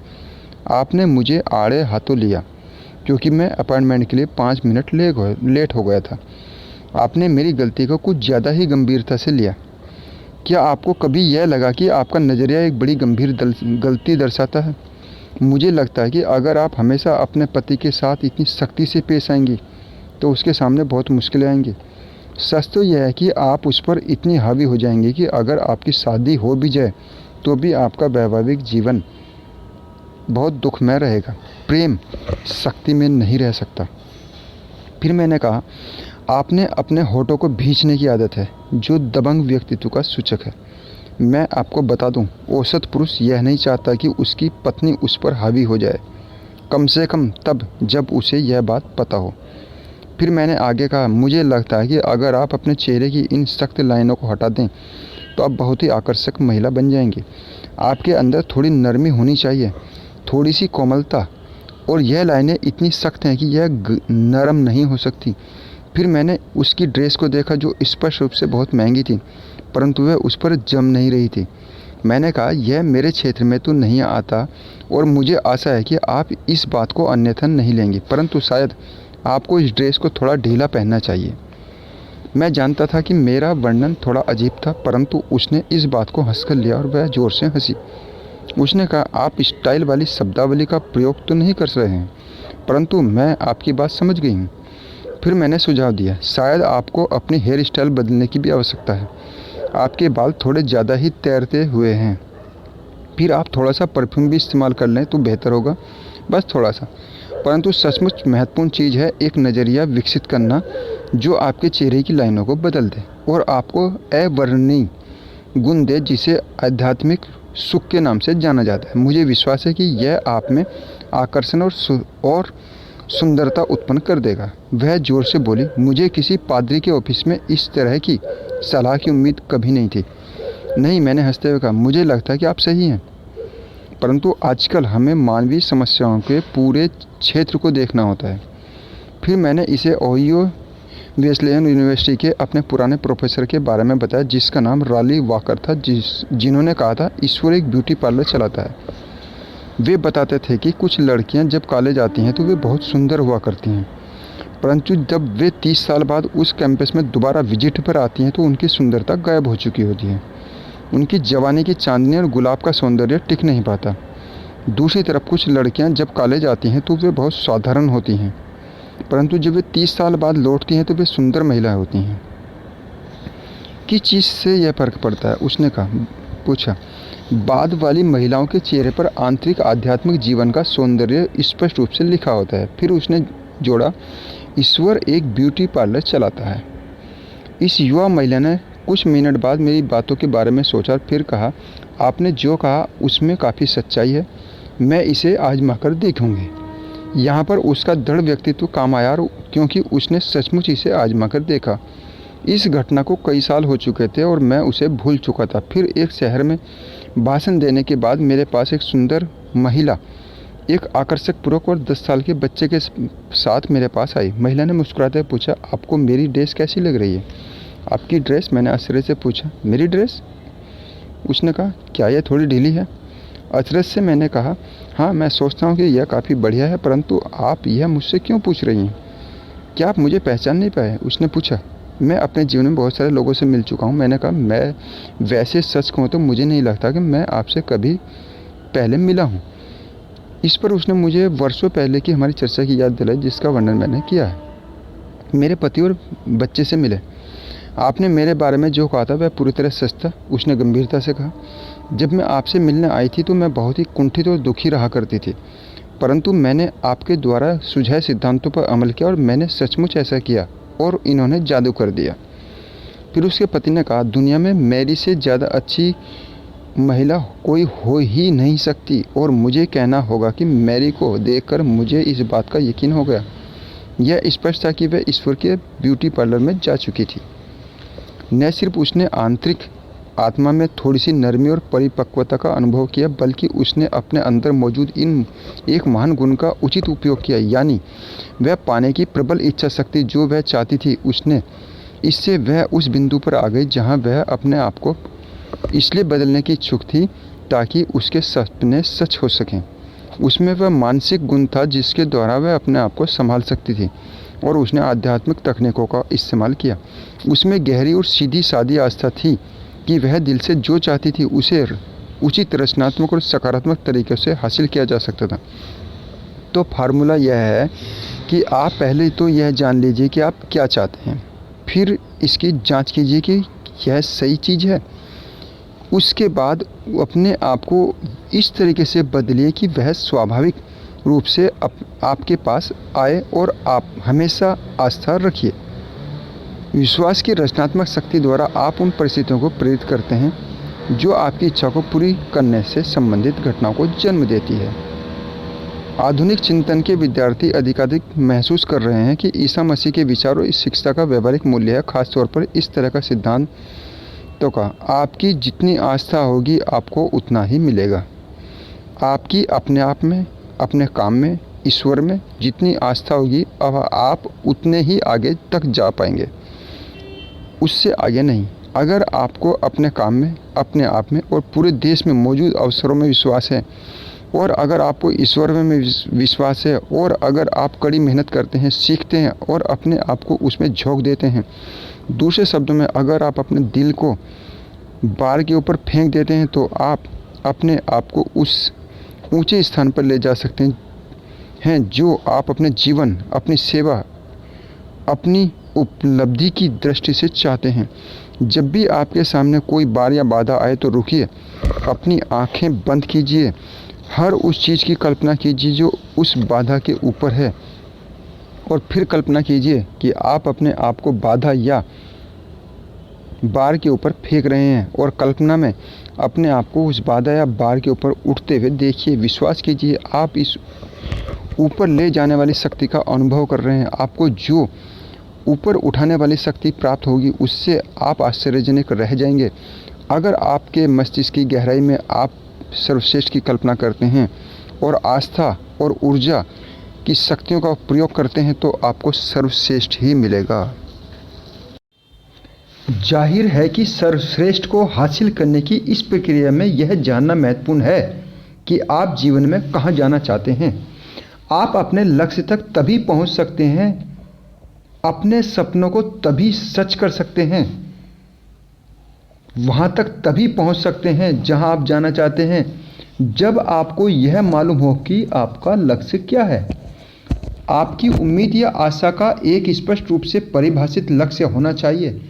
आपने मुझे आड़े हाथों लिया क्योंकि मैं अपॉइंटमेंट के लिए 5 मिनट लेट हो गया था। आपने मेरी गलती को कुछ ज़्यादा ही गंभीरता से लिया। क्या आपको कभी यह लगा कि आपका नज़रिया एक बड़ी गंभीर गलती दर्शाता है? मुझे लगता है कि अगर आप हमेशा अपने पति के साथ इतनी सख्ती से पेश आएंगी तो उसके सामने बहुत मुश्किलें आएंगी। सच तो यह है कि आप उस पर इतनी हावी हो जाएंगे कि अगर आपकी शादी हो भी जाए तो भी आपका वैवाहिक जीवन बहुत दुखमय रहेगा। प्रेम शक्ति में नहीं रह सकता। फिर मैंने कहा, आपने अपने होठों को भींचने की आदत है जो दबंग व्यक्तित्व का सूचक है। मैं आपको बता दूं, औसत पुरुष यह नहीं चाहता कि उसकी पत्नी उस पर हावी हो जाए, कम से कम तब जब उसे यह बात पता हो। फिर मैंने आगे कहा, मुझे लगता है कि अगर आप अपने चेहरे की इन सख्त लाइनों को हटा दें तो आप बहुत ही आकर्षक महिला बन जाएंगी। आपके अंदर थोड़ी नरमी होनी चाहिए, थोड़ी सी कोमलता, और यह लाइनें इतनी सख्त हैं कि यह नरम नहीं हो सकती। फिर मैंने उसकी ड्रेस को देखा जो स्पष्ट रूप से बहुत महंगी थी, परंतु वह उस पर जम नहीं रही थी। मैंने कहा, यह मेरे क्षेत्र में तो नहीं आता और मुझे आशा है कि आप इस बात को अन्यथा नहीं लेंगी, परंतु शायद आपको इस ड्रेस को थोड़ा ढीला पहनना चाहिए। मैं जानता था कि मेरा वर्णन थोड़ा अजीब था, परंतु उसने इस बात को हंसकर लिया और वह ज़ोर से हंसी। उसने कहा, आप स्टाइल वाली शब्दावली का प्रयोग तो नहीं कर रहे हैं, परंतु मैं आपकी बात समझ गई हूँ। फिर मैंने सुझाव दिया, शायद आपको अपनी हेयर स्टाइल बदलने की भी आवश्यकता है। आपके बाल थोड़े ज़्यादा ही तैरते हुए हैं। फिर आप थोड़ा सा परफ्यूम भी इस्तेमाल कर लें तो बेहतर होगा, बस थोड़ा सा। परंतु सचमुच महत्वपूर्ण चीज़ है एक नज़रिया विकसित करना जो आपके चेहरे की लाइनों को बदल दे और आपको अवर्णनीय गुण दे जिसे आध्यात्मिक सुख के नाम से जाना जाता है। मुझे विश्वास है कि यह आप में आकर्षण और सुंदरता उत्पन्न कर देगा। वह जोर से बोली, मुझे किसी पादरी के ऑफिस में इस तरह की सलाह की उम्मीद कभी नहीं थी। नहीं, मैंने हंसते हुए कहा, मुझे लगता है कि आप सही हैं, परंतु आजकल हमें मानवीय समस्याओं के पूरे क्षेत्र को देखना होता है। फिर मैंने इसे ओहियो वेस्लेयन यूनिवर्सिटी के अपने पुराने प्रोफेसर के बारे में बताया जिसका नाम रॉली वॉकर था, जिन्होंने कहा था ईश्वर एक ब्यूटी पार्लर चलाता है। वे बताते थे कि कुछ लड़कियां जब कॉलेज आती हैं तो वे बहुत सुंदर हुआ करती हैं, परंतु जब वे 30 साल बाद उस कैंपस में दोबारा विजिट पर आती हैं तो उनकी सुंदरता गायब हो चुकी होती है। उनकी जवानी की चांदनी और गुलाब का सौंदर्य टिक नहीं पाता। दूसरी तरफ कुछ लड़कियां जब कॉलेज आती हैं तो वे बहुत साधारण होती हैं, परंतु जब वे 30 साल बाद लौटती हैं तो वे सुंदर महिलाएं होती हैं। किस चीज़ से यह फ़र्क पड़ता है? उसने पूछा। बाद वाली महिलाओं के चेहरे पर आंतरिक आध्यात्मिक जीवन का सौंदर्य स्पष्ट रूप से लिखा होता है। फिर उसने जोड़ा, ईश्वर एक ब्यूटी पार्लर चलाता है। इस युवा महिला ने कुछ मिनट बाद मेरी बातों के बारे में सोचा और फिर कहा, आपने जो कहा उसमें काफ़ी सच्चाई है, मैं इसे आजमा कर देखूँगी। यहाँ पर उसका दृढ़ व्यक्तित्व काम आया क्योंकि उसने सचमुच इसे आजमा कर देखा। इस घटना को कई साल हो चुके थे और मैं उसे भूल चुका था। फिर एक शहर में भाषण देने के बाद मेरे पास एक सुंदर महिला एक आकर्षक पुरुष और 10 साल के बच्चे के साथ मेरे पास आई। महिला ने मुस्कुराते हुए पूछा, आपको मेरी ड्रेस कैसी लग रही है? आपकी ड्रेस? मैंने आश्चर्य से पूछा। मेरी ड्रेस? उसने कहा, क्या यह थोड़ी ढीली है? अचरज से मैंने कहा, हाँ, मैं सोचता हूँ कि यह काफ़ी बढ़िया है, परंतु आप यह मुझसे क्यों पूछ रही हैं? क्या आप मुझे पहचान नहीं पाए? उसने पूछा। मैं अपने जीवन में बहुत सारे लोगों से मिल चुका हूँ। मैंने कहा, मैं वैसे सच कहूँ तो मुझे नहीं लगता कि मैं आपसे कभी पहले मिला हूँ। इस पर उसने मुझे वर्षों पहले की हमारी चर्चा की याद दिलाई जिसका वर्णन मैंने किया है। मेरे पति और बच्चे से मिले। आपने मेरे बारे में जो कहा था वह पूरी तरह सच था, उसने गंभीरता से कहा। जब मैं आपसे मिलने आई थी तो मैं बहुत ही कुंठित और दुखी रहा करती थी, परंतु मैंने आपके द्वारा सुझाए सिद्धांतों पर अमल किया और मैंने सचमुच ऐसा किया और इन्होंने जादू कर दिया। फिर उसके पति ने कहा, दुनिया में मेरी से ज़्यादा अच्छी महिला कोई हो ही नहीं सकती और मुझे कहना होगा कि मैरी को देखकर मुझे इस बात का यकीन हो गया। यह स्पष्ट था कि वह ईश्वर के ब्यूटी पार्लर में जा चुकी थी। न सिर्फ उसने आंतरिक आत्मा में थोड़ी सी नरमी और परिपक्वता का अनुभव किया, बल्कि उसने अपने अंदर मौजूद इन एक महान गुण का उचित उपयोग किया, यानी वह पाने की प्रबल इच्छा शक्ति जो वह चाहती थी। उसने इससे वह उस बिंदु पर आ गई जहाँ वह अपने आप को इसलिए बदलने की इच्छुक थी ताकि उसके सपने सच हो सकें। उसमें वह मानसिक गुण था जिसके द्वारा वह अपने आप को संभाल सकती थी। और उसने आध्यात्मिक तकनीकों का इस्तेमाल किया। उसमें गहरी और सीधी सादी आस्था थी कि वह दिल से जो चाहती थी उसे उचित रचनात्मक और सकारात्मक तरीके से हासिल किया जा सकता था। तो फार्मूला यह है कि आप पहले तो यह जान लीजिए कि आप क्या चाहते हैं, फिर इसकी जांच कीजिए कि यह सही चीज़ है। उसके बाद अपने आप को इस तरीके से बदलिए कि वह स्वाभाविक रूप से आपके पास आए और आप हमेशा आस्था रखिए। विश्वास की रचनात्मक शक्ति द्वारा आप उन परिस्थितियों को प्रेरित करते हैं जो आपकी इच्छा को पूरी करने से संबंधित घटनाओं को जन्म देती है। आधुनिक चिंतन के विद्यार्थी अधिकाधिक महसूस कर रहे हैं कि ईसा मसीह के विचारों इस शिक्षा का व्यवहारिक मूल्य है, खासतौर पर इस तरह का सिद्धांतों का। आपकी जितनी आस्था होगी आपको उतना ही मिलेगा। आपकी अपने आप में, अपने काम में, ईश्वर में जितनी आस्था होगी अब आप उतने ही आगे तक जा पाएंगे, उससे आगे नहीं। अगर आपको अपने काम में, अपने आप में और पूरे देश में मौजूद अवसरों में विश्वास है, और अगर आपको ईश्वर में विश्वास है, और अगर आप कड़ी मेहनत करते हैं, सीखते हैं और अपने आप को उसमें झोंक देते हैं, दूसरे शब्दों में अगर आप अपने दिल को बार के ऊपर फेंक देते हैं, तो आप अपने आप को उस ऊंचे स्थान पर ले जा सकते हैं जो आप अपने जीवन, अपनी सेवा, अपनी उपलब्धि की दृष्टि से चाहते हैं। जब भी आपके सामने कोई बार या बाधा आए तो रुकिए, अपनी आंखें बंद कीजिए, हर उस चीज़ की कल्पना कीजिए जो उस बाधा के ऊपर है, और फिर कल्पना कीजिए कि आप अपने आप को बाधा या बार के ऊपर फेंक रहे हैं, और कल्पना में अपने आप को उस बाधा या बार के ऊपर उठते हुए देखिए। विश्वास कीजिए आप इस ऊपर ले जाने वाली शक्ति का अनुभव कर रहे हैं। आपको जो ऊपर उठाने वाली शक्ति प्राप्त होगी उससे आप आश्चर्यजनक रह जाएंगे। अगर आपके मस्तिष्क की गहराई में आप सर्वश्रेष्ठ की कल्पना करते हैं और आस्था और ऊर्जा की शक्तियों का प्रयोग करते हैं तो आपको सर्वश्रेष्ठ ही मिलेगा। जाहिर है कि सर्वश्रेष्ठ को हासिल करने की इस प्रक्रिया में यह जानना महत्वपूर्ण है कि आप जीवन में कहाँ जाना चाहते हैं। आप अपने लक्ष्य तक तभी पहुँच सकते हैं, अपने सपनों को तभी सच कर सकते हैं, वहाँ तक तभी पहुँच सकते हैं जहाँ आप जाना चाहते हैं, जब आपको यह मालूम हो कि आपका लक्ष्य क्या है। आपकी उम्मीद या आशा का एक स्पष्ट रूप से परिभाषित लक्ष्य होना चाहिए।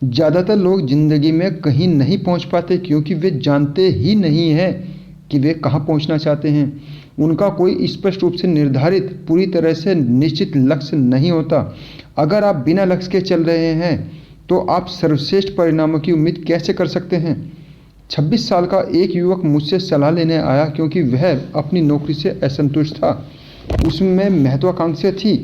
ज़्यादातर लोग ज़िंदगी में कहीं नहीं पहुंच पाते क्योंकि वे जानते ही नहीं हैं कि वे कहां पहुंचना चाहते हैं। उनका कोई स्पष्ट रूप से निर्धारित, पूरी तरह से निश्चित लक्ष्य नहीं होता। अगर आप बिना लक्ष्य के चल रहे हैं तो आप सर्वश्रेष्ठ परिणामों की उम्मीद कैसे कर सकते हैं। 26 साल का एक युवक मुझसे सलाह लेने आया क्योंकि वह अपनी नौकरी से असंतुष्ट था। उसमें महत्वाकांक्षा थी।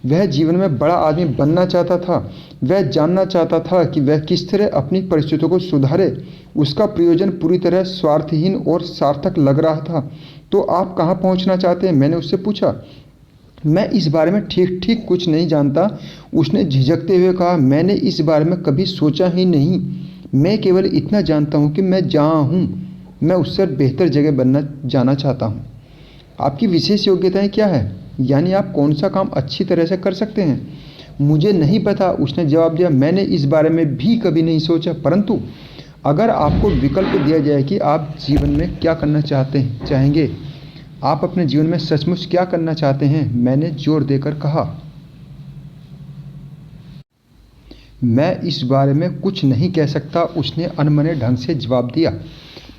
वह जीवन में बड़ा आदमी बनना चाहता था। वह जानना चाहता था कि वह किस तरह अपनी परिस्थितियों को सुधारे। उसका प्रयोजन पूरी तरह स्वार्थहीन और सार्थक लग रहा था। तो आप कहाँ पहुँचना चाहते हैं, मैंने उससे पूछा। मैं इस बारे में ठीक कुछ नहीं जानता, उसने झिझकते हुए कहा। मैंने इस बारे में कभी सोचा ही नहीं। मैं केवल इतना जानता हूँ कि मैं जहाँ हूँ मैं उससे बेहतर जगह जाना चाहता हूँ। आपकी विशेष योग्यताएं क्या है, यानी आप कौन सा काम अच्छी तरह से कर सकते हैं। मुझे नहीं पता, उसने जवाब दिया। मैंने इस बारे में भी कभी नहीं सोचा, परंतु अगर आपको विकल्प दिया जाए कि आप जीवन में क्या करना चाहेंगे, आप अपने जीवन में सचमुच क्या करना चाहते हैं, मैंने जोर देकर कहा। मैं इस बारे में कुछ नहीं कह सकता, उसने अनमने ढंग से जवाब दिया।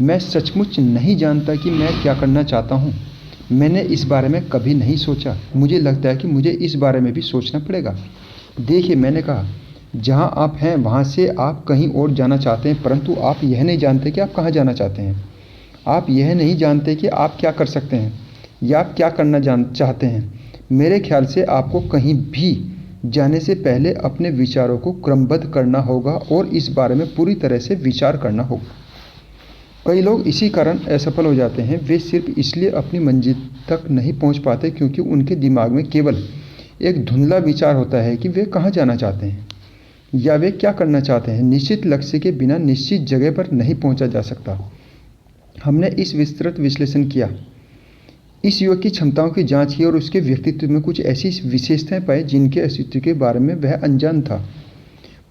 मैं सचमुच नहीं जानता कि मैं क्या करना चाहता हूँ। मैंने इस बारे में कभी नहीं सोचा। मुझे लगता है कि मुझे इस बारे में भी सोचना पड़ेगा। देखिए, मैंने कहा, जहाँ आप हैं वहाँ से आप कहीं और जाना चाहते हैं, परंतु आप यह नहीं जानते कि आप कहाँ जाना चाहते हैं। आप यह नहीं जानते कि आप क्या कर सकते हैं या आप क्या करना चाहते हैं। मेरे ख्याल से आपको कहीं भी जाने से पहले अपने विचारों को क्रमबद्ध करना होगा और इस बारे में पूरी तरह से विचार करना होगा। कई लोग इसी कारण असफल हो जाते हैं। वे सिर्फ इसलिए अपनी मंजिल तक नहीं पहुंच पाते क्योंकि उनके दिमाग में केवल एक धुंधला विचार होता है कि वे कहां जाना चाहते हैं या वे क्या करना चाहते हैं। निश्चित लक्ष्य के बिना निश्चित जगह पर नहीं पहुंचा जा सकता। हमने इस विस्तृत विश्लेषण किया इस युवक की क्षमताओं की जांच की और उसके व्यक्तित्व में कुछ ऐसी विशेषताएं पाई जिनके अस्तित्व के बारे में वह अनजान था,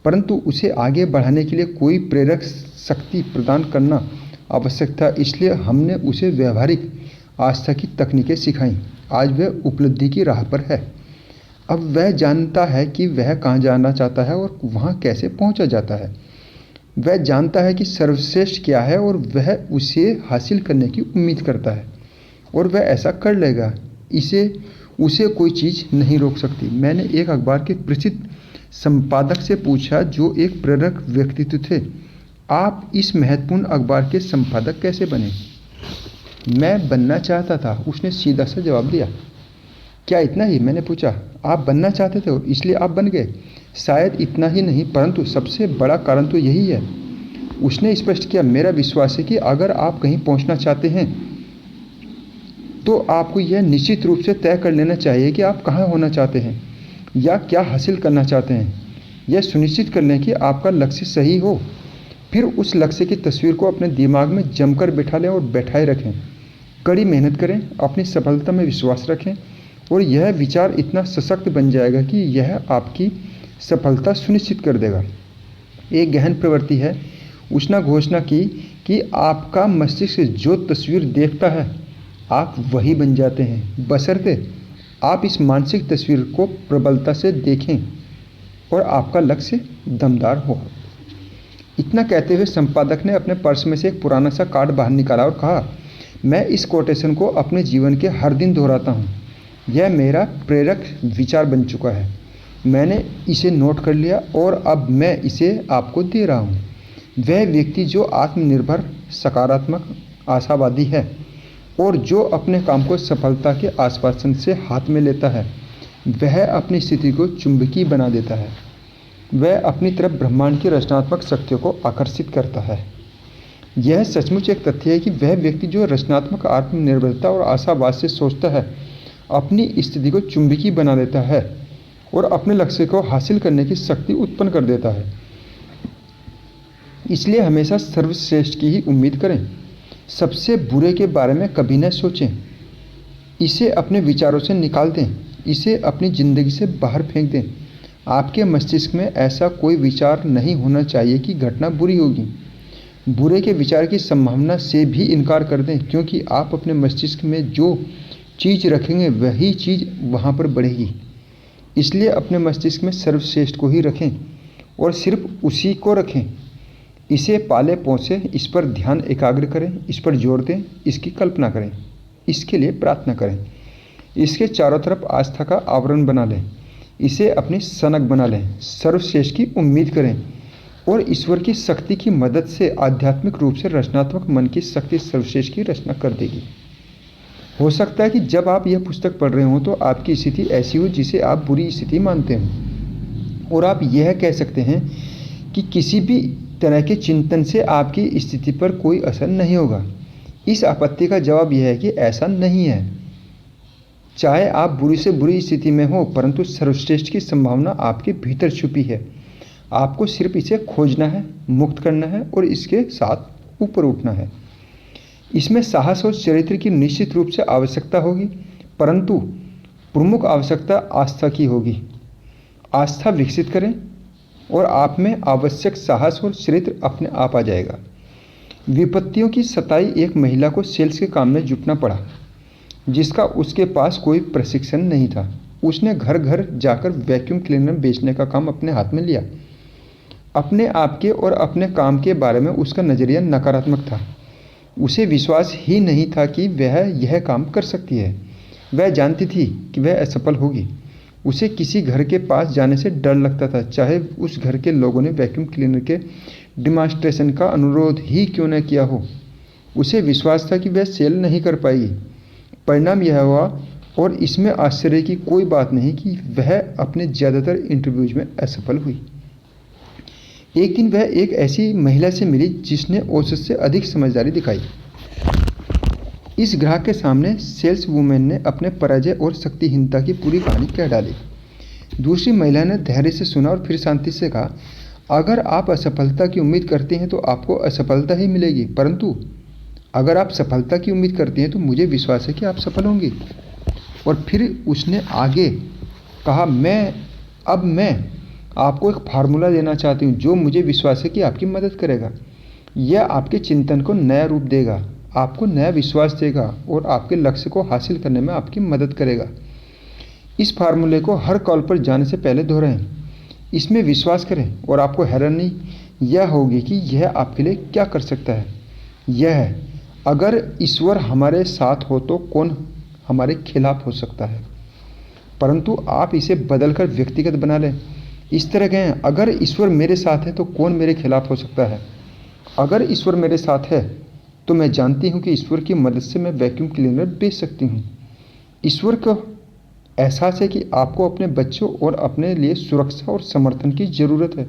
परंतु उसे आगे बढ़ाने के लिए कोई प्रेरक शक्ति प्रदान करना आवश्यक था। इसलिए हमने उसे व्यवहारिक आस्था की तकनीकें सिखाई। आज वह उपलब्धि की राह पर है। अब वह जानता है कि वह कहाँ जाना चाहता है और वहाँ कैसे पहुँचा जाता है। वह जानता है कि सर्वश्रेष्ठ क्या है और वह उसे हासिल करने की उम्मीद करता है और वह ऐसा कर लेगा। उसे कोई चीज़ नहीं रोक सकती। मैंने एक अखबार के प्रसिद्ध संपादक से पूछा जो एक प्रेरक व्यक्तित्व थे, आप इस महत्वपूर्ण अखबार के संपादक कैसे बने? मैं बनना चाहता था, उसने सीधा सा जवाब दिया। क्या इतना ही? मैंने पूछा। आप बनना चाहते थे और इसलिए आप बन गए? शायद इतना ही नहीं, परंतु सबसे बड़ा कारण तो यही है, उसने स्पष्ट किया। मेरा विश्वास है कि अगर आप कहीं पहुंचना चाहते हैं तो आपको यह निश्चित रूप से तय कर लेना चाहिए कि आप कहाँ होना चाहते हैं या क्या हासिल करना चाहते हैं। यह सुनिश्चित कर लें कि आपका लक्ष्य सही हो, फिर उस लक्ष्य की तस्वीर को अपने दिमाग में जमकर बिठा लें और बैठाए रखें। कड़ी मेहनत करें, अपनी सफलता में विश्वास रखें और यह विचार इतना सशक्त बन जाएगा कि यह आपकी सफलता सुनिश्चित कर देगा। एक गहन प्रवृत्ति है, उसने घोषणा की कि आपका मस्तिष्क जो तस्वीर देखता है आप वही बन जाते हैं, बशर्ते आप इस मानसिक तस्वीर को प्रबलता से देखें और आपका लक्ष्य दमदार हो। इतना कहते हुए संपादक ने अपने पर्स में से एक पुराना सा कार्ड बाहर निकाला और कहा, मैं इस कोटेशन को अपने जीवन के हर दिन दोहराता हूँ। यह मेरा प्रेरक विचार बन चुका है। मैंने इसे नोट कर लिया और अब मैं इसे आपको दे रहा हूँ। वह व्यक्ति जो आत्मनिर्भर, सकारात्मक, आशावादी है और जो अपने काम को सफलता के आश्वासन से हाथ में लेता है, वह अपनी स्थिति को चुंबकीय बना देता है। वह अपनी तरफ ब्रह्मांड की रचनात्मक शक्तियों को आकर्षित करता है। यह सचमुच एक तथ्य है कि वह व्यक्ति जो रचनात्मक, आत्मनिर्भरता और आशावाद से सोचता है, अपनी स्थिति को चुंबकीय बना देता है और अपने लक्ष्य को हासिल करने की शक्ति उत्पन्न कर देता है। इसलिए हमेशा सर्वश्रेष्ठ की ही उम्मीद करें। सबसे बुरे के बारे में कभी न सोचें। इसे अपने विचारों से निकाल दें, इसे अपनी ज़िंदगी से बाहर फेंक दें। आपके मस्तिष्क में ऐसा कोई विचार नहीं होना चाहिए कि घटना बुरी होगी। बुरे के विचार की संभावना से भी इनकार कर दें, क्योंकि आप अपने मस्तिष्क में जो चीज़ रखेंगे वही चीज़ वहाँ पर बढ़ेगी। इसलिए अपने मस्तिष्क में सर्वश्रेष्ठ को ही रखें और सिर्फ उसी को रखें। इसे पाले पोसें, इस पर ध्यान एकाग्र करें, इस पर जोर दें, इसकी कल्पना करें, इसके लिए प्रार्थना करें, इसके चारों तरफ आस्था का आवरण बना लें, इसे अपनी सनक बना लें, सर्वश्रेष्ठ की उम्मीद करें और ईश्वर की शक्ति की मदद से आध्यात्मिक रूप से रचनात्मक मन की शक्ति सर्वश्रेष्ठ की रचना कर देगी। हो सकता है कि जब आप यह पुस्तक पढ़ रहे हों तो आपकी स्थिति ऐसी हो जिसे आप बुरी स्थिति मानते हैं और आप यह कह सकते हैं कि किसी भी तरह के चिंतन से आपकी स्थिति पर कोई असर नहीं होगा। इस आपत्ति का जवाब यह है कि ऐसा नहीं है। चाहे आप बुरी से बुरी स्थिति में हो, परंतु सर्वश्रेष्ठ की संभावना आपके भीतर छुपी है। आपको सिर्फ इसे खोजना है, मुक्त करना है और इसके साथ ऊपर उठना है। इसमें साहस और चरित्र की निश्चित रूप से आवश्यकता होगी, परंतु प्रमुख आवश्यकता आस्था की होगी। आस्था विकसित करें और आप में आवश्यक साहस और चरित्र अपने आप आ जाएगा। विपत्तियों की सताई एक महिला को सेल्स के काम में जुटना पड़ा, जिसका उसके पास कोई प्रशिक्षण नहीं था। उसने घर घर जाकर वैक्यूम क्लीनर बेचने का काम अपने हाथ में लिया। अपने आप के और अपने काम के बारे में उसका नज़रिया नकारात्मक था। उसे विश्वास ही नहीं था कि वह यह काम कर सकती है। वह जानती थी कि वह असफल होगी। उसे किसी घर के पास जाने से डर लगता था, चाहे उस घर के लोगों ने वैक्यूम क्लीनर के डिमॉन्स्ट्रेशन का अनुरोध ही क्यों न किया हो। उसे विश्वास था कि वह सेल नहीं कर पाएगी। परिणाम यह हुआ, और इसमें आश्चर्य की कोई बात नहीं, कि वह अपने ज़्यादातर इंटरव्यूज में असफल हुई। एक दिन वह एक ऐसी महिला से मिली जिसने औसत से अधिक समझदारी दिखाई। इस ग्राहक के सामने सेल्स वुमेन ने अपने पराजय और शक्तिहीनता की पूरी कहानी कह डाली। दूसरी महिला ने धैर्य से सुना और फिर शांति से कहा, अगर आप असफलता की उम्मीद करते हैं तो आपको असफलता ही मिलेगी, परंतु अगर आप सफलता की उम्मीद करती हैं तो मुझे विश्वास है कि आप सफल होंगी। और फिर उसने आगे कहा, मैं आपको एक फार्मूला देना चाहती हूँ जो मुझे विश्वास है कि आपकी मदद करेगा। यह आपके चिंतन को नया रूप देगा, आपको नया विश्वास देगा और आपके लक्ष्य को हासिल करने में आपकी मदद करेगा। इस फार्मूले को हर कॉल पर जाने से पहले दोहराएं, इसमें विश्वास करें और आपको हैरानी यह होगी कि यह आपके लिए क्या कर सकता है। यह है, अगर ईश्वर हमारे साथ हो तो कौन हमारे खिलाफ हो सकता है। परंतु आप इसे बदलकर व्यक्तिगत बना लें। इस तरह कहें, अगर ईश्वर मेरे साथ है तो कौन मेरे खिलाफ हो सकता है। अगर ईश्वर मेरे साथ है तो मैं जानती हूँ कि ईश्वर की मदद से मैं वैक्यूम क्लीनर बेच सकती हूँ। ईश्वर को एहसास है कि आपको अपने बच्चों और अपने लिए सुरक्षा और समर्थन की ज़रूरत है,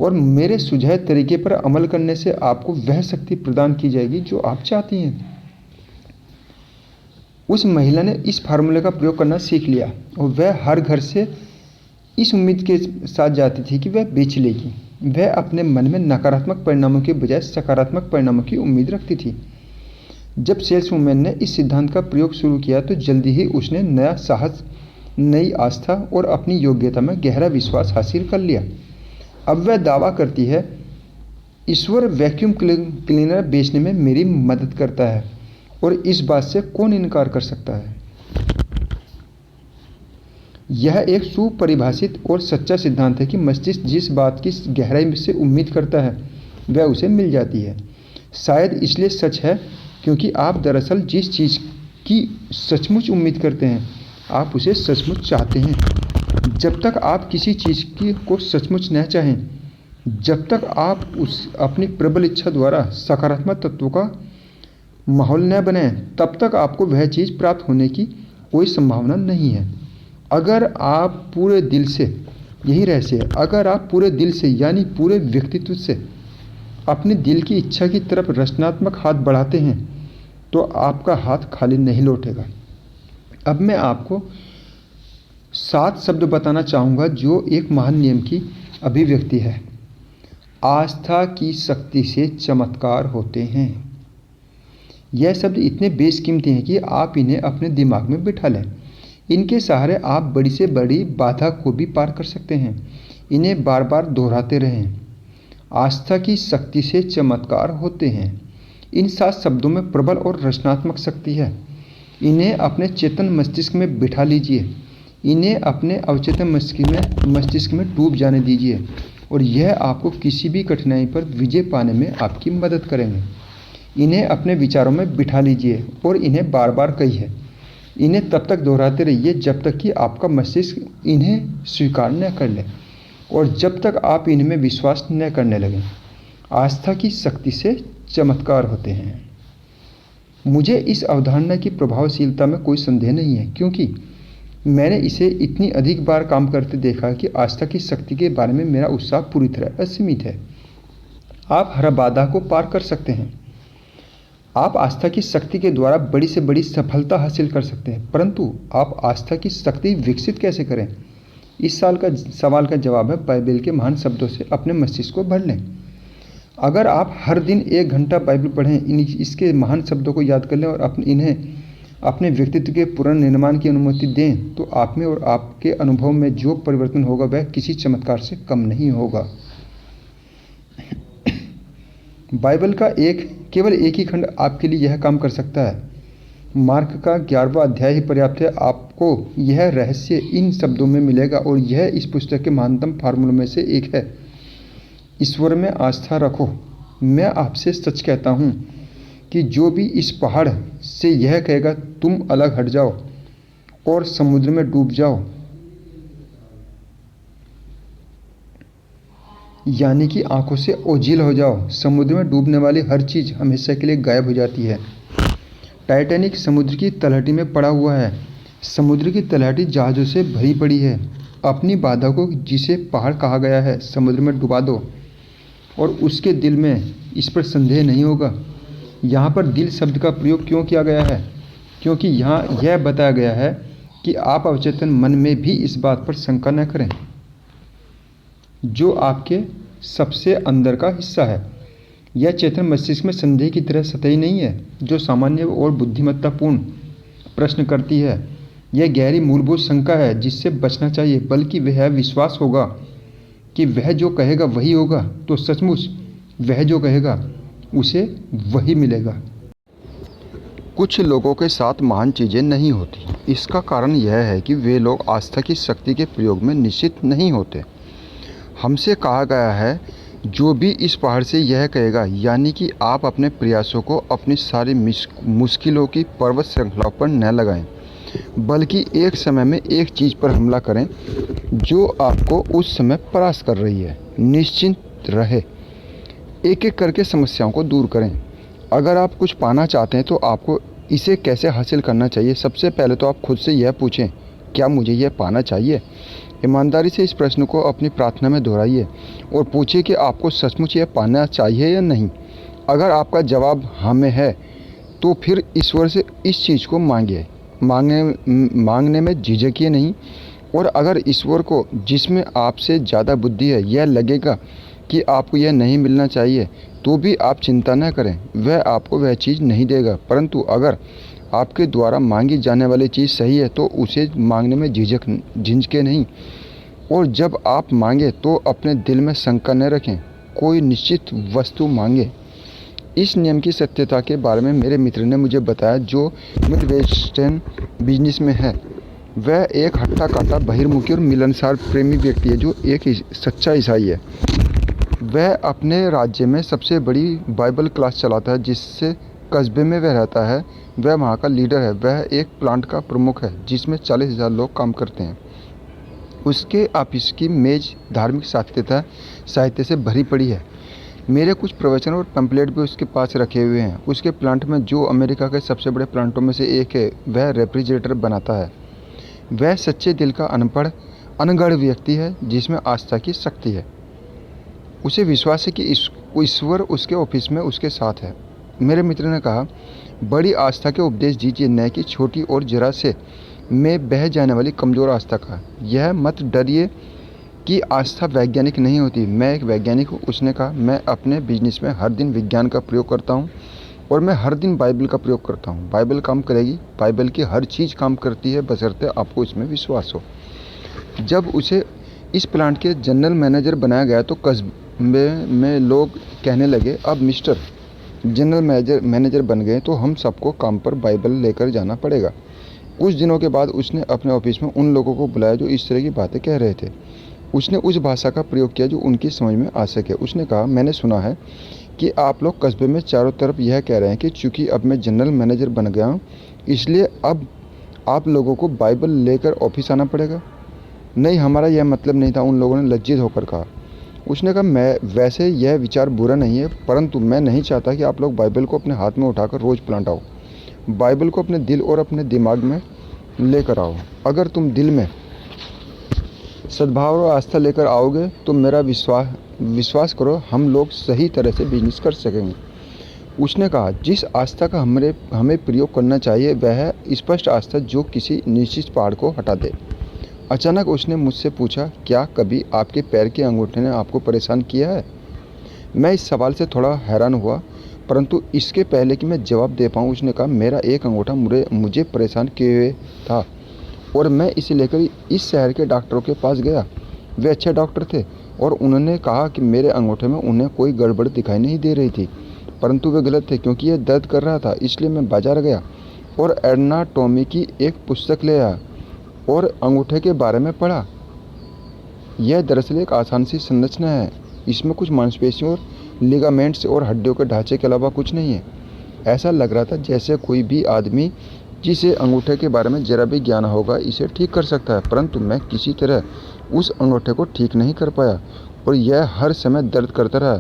और मेरे सुझाए तरीके पर अमल करने से आपको वह शक्ति प्रदान की जाएगी जो आप चाहती हैं। उस महिला ने इस फार्मूले का प्रयोग करना सीख लिया और वह हर घर से इस उम्मीद के साथ जाती थी कि वह बेच लेगी। वह अपने मन में नकारात्मक परिणामों के बजाय सकारात्मक परिणामों की उम्मीद रखती थी। जब सेल्सवुमैन ने इस सिद्धांत का प्रयोग शुरू किया तो जल्दी ही उसने नया साहस, नई आस्था और अपनी योग्यता में गहरा विश्वास हासिल कर लिया। अब वह दावा करती है, ईश्वर वैक्यूम क्लीनर बेचने में मेरी मदद करता है और इस बात से कौन इनकार कर सकता है। यह एक सुपरिभाषित और सच्चा सिद्धांत है कि मस्तिष्क जिस बात की गहराई से उम्मीद करता है वह उसे मिल जाती है। शायद इसलिए सच है क्योंकि आप दरअसल जिस चीज़ की सचमुच उम्मीद करते हैं आप उसे सचमुच चाहते हैं। जब तक आप किसी चीज़ को सचमुच न चाहें, जब तक आप अपनी प्रबल इच्छा द्वारा सकारात्मक तत्वों का माहौल न बनाएं, तब तक आपको वह चीज़ प्राप्त होने की कोई संभावना नहीं है। अगर आप पूरे दिल से, यही रहस्य है, अगर आप पूरे दिल से यानी पूरे व्यक्तित्व से अपने दिल की इच्छा की तरफ रचनात्मक हाथ बढ़ाते हैं तो आपका हाथ खाली नहीं लौटेगा। अब मैं आपको 7 शब्द बताना चाहूँगा जो एक महान नियम की अभिव्यक्ति है। आस्था की शक्ति से चमत्कार होते हैं। यह शब्द इतने बेशकीमती हैं कि आप इन्हें अपने दिमाग में बिठा लें। इनके सहारे आप बड़ी से बड़ी बाधा को भी पार कर सकते हैं। इन्हें बार बार दोहराते रहें। आस्था की शक्ति से चमत्कार होते हैं। इन 7 शब्दों में प्रबल और रचनात्मक शक्ति है। इन्हें अपने चेतन मस्तिष्क में बिठा लीजिए। इन्हें अपने अवचेतन मस्तिष्क में डूब जाने दीजिए और यह आपको किसी भी कठिनाई पर विजय पाने में आपकी मदद करेंगे। इन्हें अपने विचारों में बिठा लीजिए और इन्हें बार बार कहिए। इन्हें तब तक दोहराते रहिए जब तक कि आपका मस्तिष्क इन्हें स्वीकार न कर ले और जब तक आप इनमें विश्वास न करने लगें। आस्था की शक्ति से चमत्कार होते हैं। मुझे इस अवधारणा की प्रभावशीलता में कोई संदेह नहीं है, क्योंकि मैंने इसे इतनी अधिक बार काम करते देखा कि आस्था की शक्ति के बारे में मेरा उत्साह पूरी तरह असीमित है। आप हर बाधा को पार कर सकते हैं। आप आस्था की शक्ति के द्वारा बड़ी से बड़ी सफलता हासिल कर सकते हैं, परंतु आप आस्था की शक्ति विकसित कैसे करें? इस सवाल का जवाब है बाइबल के महान शब्दों से अपने मस्तिष्क को भर लें। अगर आप हर दिन 1 घंटा बाइबल पढ़ें, इसके महान शब्दों को याद कर लें और इन्हें अपने व्यक्तित्व के पुनर्निर्माण की अनुमति दें, तो आप में और आपके अनुभव में जो परिवर्तन होगा वह किसी चमत्कार से कम नहीं होगा। बाइबल का केवल एक ही खंड आपके लिए यह काम कर सकता है। मार्क का 11वां अध्याय ही पर्याप्त है। आपको यह रहस्य इन शब्दों में मिलेगा और यह इस पुस्तक के महानतम फार्मूलों में से एक है। ईश्वर में आस्था रखो। मैं आपसे सच कहता हूँ कि जो भी इस पहाड़ से यह कहेगा तुम अलग हट जाओ और समुद्र में डूब जाओ, यानी कि आंखों से ओझील हो जाओ, समुद्र में डूबने वाली हर चीज़ हमेशा के लिए गायब हो जाती है। टाइटैनिक समुद्र की तलहटी में पड़ा हुआ है। समुद्र की तलहटी जहाज़ों से भरी पड़ी है। अपनी बाधा को, जिसे पहाड़ कहा गया है, समुद्र में डुबा दो और उसके दिल में इस पर संदेह नहीं होगा। यहाँ पर दिल शब्द का प्रयोग क्यों किया गया है? क्योंकि यहाँ यह बताया गया है कि आप अवचेतन मन में भी इस बात पर शंका न करें जो आपके सबसे अंदर का हिस्सा है। यह चेतन मस्तिष्क में संदेह की तरह सतही नहीं है जो सामान्य और बुद्धिमत्तापूर्ण प्रश्न करती है। यह गहरी मूलभूत शंका है जिससे बचना चाहिए, बल्कि वह विश्वास होगा कि वह जो कहेगा वही होगा, तो सचमुच वह जो कहेगा उसे वही मिलेगा। कुछ लोगों के साथ महान चीज़ें नहीं होती। इसका कारण यह है कि वे लोग आस्था की शक्ति के प्रयोग में निश्चित नहीं होते। हमसे कहा गया है, जो भी इस पहाड़ से यह कहेगा, यानी कि आप अपने प्रयासों को अपनी सारी मुश्किलों की पर्वत श्रृंखला पर न लगाएं, बल्कि एक समय में एक चीज़ पर हमला करें जो आपको उस समय परास्त कर रही है। निश्चिंत रहे, एक एक करके समस्याओं को दूर करें। अगर आप कुछ पाना चाहते हैं तो आपको इसे कैसे हासिल करना चाहिए? सबसे पहले तो आप खुद से यह पूछें, क्या मुझे यह पाना चाहिए? ईमानदारी से इस प्रश्न को अपनी प्रार्थना में दोहराइए और पूछिए कि आपको सचमुच यह पाना चाहिए या नहीं। अगर आपका जवाब हाँ में है तो फिर ईश्वर से इस चीज़ को मांगने में झिझकिए नहीं। और अगर ईश्वर को, जिसमें आपसे ज़्यादा बुद्धि है, यह लगेगा कि आपको यह नहीं मिलना चाहिए, तो भी आप चिंता न करें, वह आपको वह चीज़ नहीं देगा। परंतु अगर आपके द्वारा मांगी जाने वाली चीज़ सही है तो उसे मांगने में झिझके नहीं। और जब आप मांगें तो अपने दिल में शंका न रखें, कोई निश्चित वस्तु मांगे। इस नियम की सत्यता के बारे में मेरे मित्र ने मुझे बताया, जो मिड वेस्टर्न बिजनेस में है। वह एक हट्टा काटा, बहिर्मुखी और मिलनसार प्रेमी व्यक्ति है जो एक सच्चा ईसाई है। वह अपने राज्य में सबसे बड़ी बाइबल क्लास चलाता है। जिससे कस्बे में वह रहता है, वह वहाँ का लीडर है। वह एक प्लांट का प्रमुख है जिसमें 40,000 लोग काम करते हैं। उसके ऑफिस की मेज धार्मिक साहित्य से भरी पड़ी है। मेरे कुछ प्रवचन और पैम्पलेट भी उसके पास रखे हुए हैं। उसके प्लांट में, जो अमेरिका के सबसे बड़े प्लांटों में से एक है, वह रेफ्रिजरेटर बनाता है। वह सच्चे दिल का अनगढ़ व्यक्ति है जिसमें आस्था की शक्ति है। उसे विश्वास है कि ईश्वर उसके ऑफिस में उसके साथ है। मेरे मित्र ने कहा, बड़ी आस्था के उपदेश दीजिए, न कि छोटी और जरा से में बह जाने वाली कमज़ोर आस्था का। यह मत डरिए कि आस्था वैज्ञानिक नहीं होती। मैं एक वैज्ञानिक हूँ, उसने कहा। मैं अपने बिजनेस में हर दिन विज्ञान का प्रयोग करता हूँ और मैं हर दिन बाइबल का प्रयोग करता हूँ। बाइबल काम करेगी, बाइबल की हर चीज़ काम करती है, बशर्ते आपको इसमें विश्वास हो। जब उसे इस प्लांट के जनरल मैनेजर बनाया गया तो कस्बे में लोग कहने लगे, अब मिस्टर जनरल मैनेजर बन गए तो हम सबको काम पर बाइबल लेकर जाना पड़ेगा। कुछ दिनों के बाद उसने अपने ऑफिस में उन लोगों को बुलाया जो इस तरह की बातें कह रहे थे। उसने उस भाषा का प्रयोग किया जो उनकी समझ में आ सके। उसने कहा, मैंने सुना है कि आप लोग कस्बे में चारों तरफ यह कह रहे हैं कि चूँकि अब मैं जनरल मैनेजर बन गया हूँ, इसलिए अब आप लोगों को बाइबल लेकर ऑफिस आना पड़ेगा। नहीं, हमारा यह मतलब नहीं था, उन लोगों ने लज्जित होकर कहा। उसने कहा, मैं वैसे यह विचार बुरा नहीं है, परंतु मैं नहीं चाहता कि आप लोग बाइबल को अपने हाथ में उठाकर रोज़ प्लांट आओ। बाइबल को अपने दिल और अपने दिमाग में लेकर आओ। अगर तुम दिल में सद्भाव और आस्था लेकर आओगे तो मेरा विश्वास करो, हम लोग सही तरह से बिजनेस कर सकेंगे। उसने कहा, जिस आस्था का हमें प्रयोग करना चाहिए वह है स्पष्ट आस्था जो किसी निश्चित पहाड़ को हटा दे। अचानक उसने मुझसे पूछा, क्या कभी आपके पैर के अंगूठे ने आपको परेशान किया है? मैं इस सवाल से थोड़ा हैरान हुआ, परंतु इसके पहले कि मैं जवाब दे पाऊँ, उसने कहा, मेरा एक अंगूठा मुझे परेशान किए हुए था और मैं इसे लेकर इस शहर के डॉक्टरों के पास गया। वे अच्छे डॉक्टर थे और उन्होंने कहा कि मेरे अंगूठे में उन्हें कोई गड़बड़ दिखाई नहीं दे रही थी, परंतु वे गलत थे क्योंकि यह दर्द कर रहा था। इसलिए मैं बाजार गया और एनाटॉमी की एक पुस्तक ले आया और अंगूठे के बारे में पढ़ा। यह दरअसल एक आसान सी संरचना है। इसमें कुछ मांसपेशियों और लिगामेंट्स और हड्डियों के ढांचे के अलावा कुछ नहीं है। ऐसा लग रहा था जैसे कोई भी आदमी जिसे अंगूठे के बारे में जरा भी ज्ञान होगा इसे ठीक कर सकता है, परंतु मैं किसी तरह उस अंगूठे को ठीक नहीं कर पाया और यह हर समय दर्द करता रहा।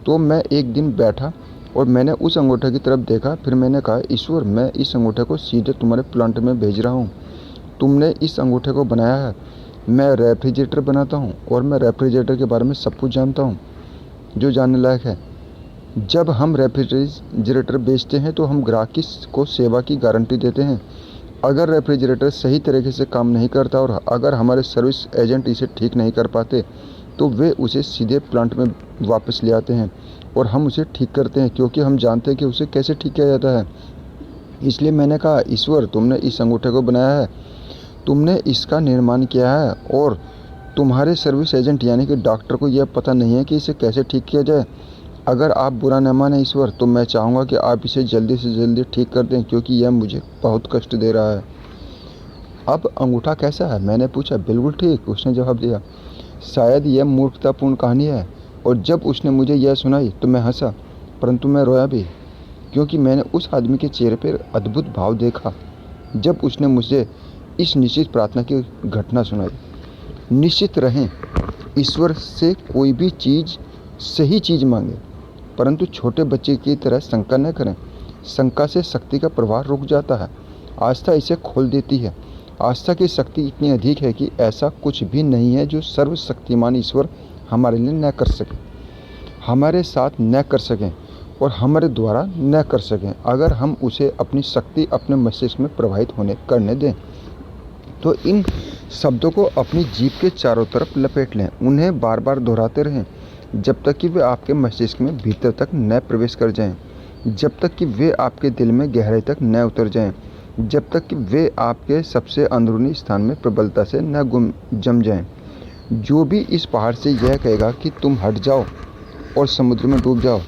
तो मैं एक दिन बैठा और मैंने उस अंगूठे की तरफ देखा। फिर मैंने कहा, ईश्वर, मैं इस अंगूठे को सीधे तुम्हारे प्लांट में भेज रहा हूँ। तुमने इस अंगूठे को बनाया है। मैं रेफ्रिजरेटर बनाता हूँ और मैं रेफ्रिजरेटर के बारे में सब कुछ जानता हूँ जो जानने लायक है। जब हम रेफ्रिजरेटर बेचते हैं तो हम ग्राहक को सेवा की गारंटी देते हैं। अगर रेफ्रिजरेटर सही तरीके से काम नहीं करता और अगर हमारे सर्विस एजेंट इसे ठीक नहीं कर पाते तो वे उसे सीधे प्लांट में वापस ले आते हैं और हम उसे ठीक करते हैं क्योंकि हम जानते हैं कि उसे कैसे ठीक किया जाता है। इसलिए मैंने कहा, ईश्वर, तुमने इस अंगूठे को बनाया है, तुमने इसका निर्माण किया है, और तुम्हारे सर्विस एजेंट यानी कि डॉक्टर को यह पता नहीं है कि इसे कैसे ठीक किया जाए। अगर आप बुरा न माने ईश्वर, तो मैं चाहूँगा कि आप इसे जल्दी से जल्दी ठीक कर दें, क्योंकि यह मुझे बहुत कष्ट दे रहा है। अब अंगूठा कैसा है, मैंने पूछा। बिल्कुल ठीक, उसने जवाब दिया। शायद यह मूर्खतापूर्ण कहानी है। और जब उसने मुझे यह सुनाई तो मैं हंसा, परंतु मैं रोया भी, क्योंकि मैंने उस आदमी के चेहरे पर अद्भुत भाव देखा जब उसने मुझे इस निश्चित प्रार्थना की घटना सुनाई। निश्चित रहें, ईश्वर से कोई भी चीज़ सही चीज़ मांगे, परंतु छोटे बच्चे की तरह शंका न करें। शंका से शक्ति का प्रवाह रुक जाता है, आस्था इसे खोल देती है। आस्था की शक्ति इतनी अधिक है कि ऐसा कुछ भी नहीं है जो सर्वशक्तिमान ईश्वर हमारे लिए न कर सके, हमारे साथ न कर सकें और हमारे द्वारा न कर सकें। अगर हम उसे अपनी शक्ति अपने मस्तिष्क में प्रवाहित होने करने दें तो इन शब्दों को अपनी जीभ के चारों तरफ लपेट लें। उन्हें बार बार दोहराते रहें जब तक कि वे आपके मस्तिष्क में भीतर तक न प्रवेश कर जाएं, जब तक कि वे आपके दिल में गहराई तक न उतर जाएं, जब तक कि वे आपके सबसे अंदरूनी स्थान में प्रबलता से न जम जाएं। जो भी इस पहाड़ से यह कहेगा कि तुम हट जाओ और समुद्र में डूब जाओ,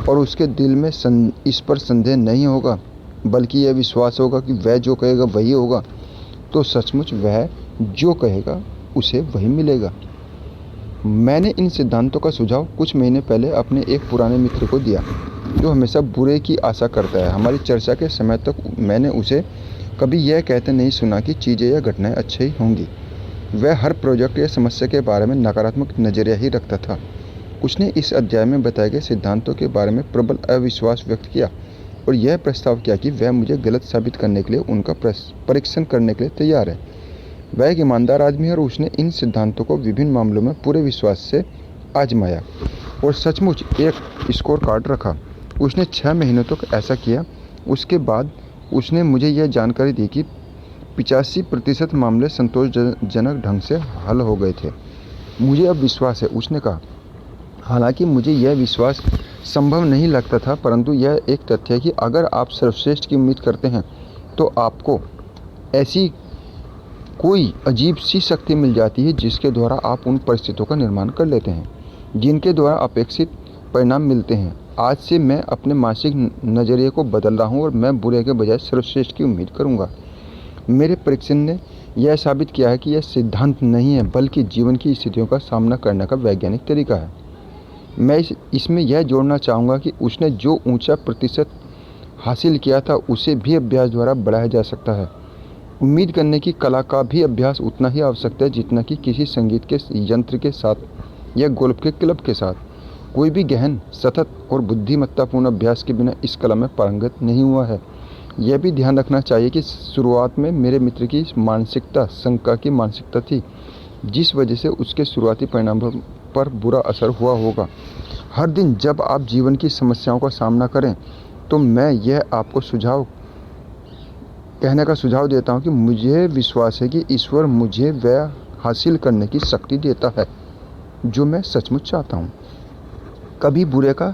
और उसके दिल में इस पर संदेह नहीं होगा, बल्कि यह विश्वास होगा कि वह जो कहेगा वही होगा, तो सचमुच वह जो कहेगा उसे वही मिलेगा। मैंने इन सिद्धांतों का सुझाव कुछ महीने पहले अपने एक पुराने मित्र को दिया जो हमेशा बुरे की आशा करता है। हमारी चर्चा के समय तक मैंने उसे कभी यह कहते नहीं सुना कि चीज़ें या घटनाएं अच्छी ही होंगी। वह हर प्रोजेक्ट या समस्या के बारे में नकारात्मक नज़रिया ही रखता था। उसने इस अध्याय में बताए गए सिद्धांतों के बारे में प्रबल अविश्वास व्यक्त किया और यह प्रस्ताव किया कि वह मुझे गलत साबित करने के लिए उनका परीक्षण करने के लिए तैयार है। वह एक ईमानदार आदमी है और उसने इन सिद्धांतों को विभिन्न मामलों में पूरे विश्वास से आजमाया और सचमुच एक स्कोर कार्ड रखा। उसने 6 महीनों तक ऐसा किया। उसके बाद उसने मुझे यह जानकारी दी कि 85% मामले संतोषजनक ढंग से हल हो गए थे। मुझे अब विश्वास है, उसने कहा। हालांकि मुझे यह विश्वास संभव नहीं लगता था, परंतु यह एक तथ्य है कि अगर आप सर्वश्रेष्ठ की उम्मीद करते हैं तो आपको ऐसी कोई अजीब सी शक्ति मिल जाती है जिसके द्वारा आप उन परिस्थितियों का निर्माण कर लेते हैं जिनके द्वारा अपेक्षित परिणाम मिलते हैं। आज से मैं अपने मानसिक नज़रिए को बदल रहा हूँ और मैं बुरे के बजाय सर्वश्रेष्ठ की उम्मीद करूँगा। मेरे परीक्षण ने यह साबित किया है कि यह सिद्धांत नहीं है, बल्कि जीवन की स्थितियों का सामना करने का वैज्ञानिक तरीका है। मैं इसमें यह जोड़ना चाहूँगा कि उसने जो ऊंचा प्रतिशत हासिल किया था उसे भी अभ्यास द्वारा बढ़ाया जा सकता है। उम्मीद करने की कला का भी अभ्यास उतना ही आवश्यक है जितना कि किसी संगीत के यंत्र के साथ या गोल्फ के क्लब के साथ। कोई भी गहन, सतत और बुद्धिमत्तापूर्ण अभ्यास के बिना इस कला में पारंगत नहीं हुआ है। यह भी ध्यान रखना चाहिए कि शुरुआत में मेरे मित्र की मानसिकता शंका की मानसिकता थी, जिस वजह से उसके शुरुआती परिणामों पर बुरा असर हुआ होगा। हर दिन जब आप जीवन की समस्याओं का सामना करें तो मैं यह आपको कहने का सुझाव देता हूं कि मुझे विश्वास है कि ईश्वर मुझे वह हासिल करने की शक्ति देता है जो मैं सचमुच चाहता हूं। कभी बुरे का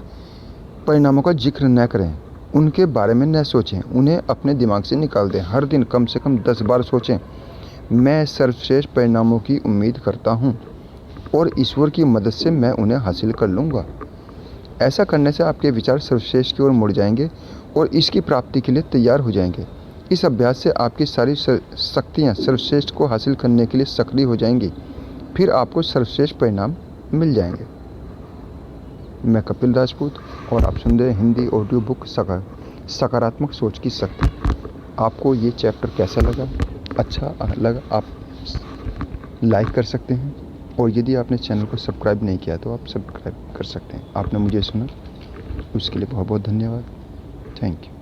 परिणामों का जिक्र न करें, उनके बारे में न सोचें, उन्हें अपने दिमाग से निकाल दें। हर दिन कम से कम 10 बार सोचें, मैं सर्वश्रेष्ठ परिणामों की उम्मीद करता हूं और ईश्वर की मदद से मैं उन्हें हासिल कर लूँगा। ऐसा करने से आपके विचार सर्वश्रेष्ठ की ओर मुड़ जाएंगे और इसकी प्राप्ति के लिए तैयार हो जाएंगे। इस अभ्यास से आपकी सारी शक्तियाँ सर्वश्रेष्ठ को हासिल करने के लिए सक्रिय हो जाएंगी, फिर आपको सर्वश्रेष्ठ परिणाम मिल जाएंगे। मैं कपिल राजपूत और आप सुन रहे हैं हिंदी ऑडियो बुक सकारात्मक सोच की शक्ति। आपको ये चैप्टर कैसा लगा? अच्छा लगा आप लाइक कर सकते हैं, और यदि आपने चैनल को सब्सक्राइब नहीं किया तो आप सब्सक्राइब कर सकते हैं। आपने मुझे सुना, उसके लिए बहुत बहुत धन्यवाद। Thank you.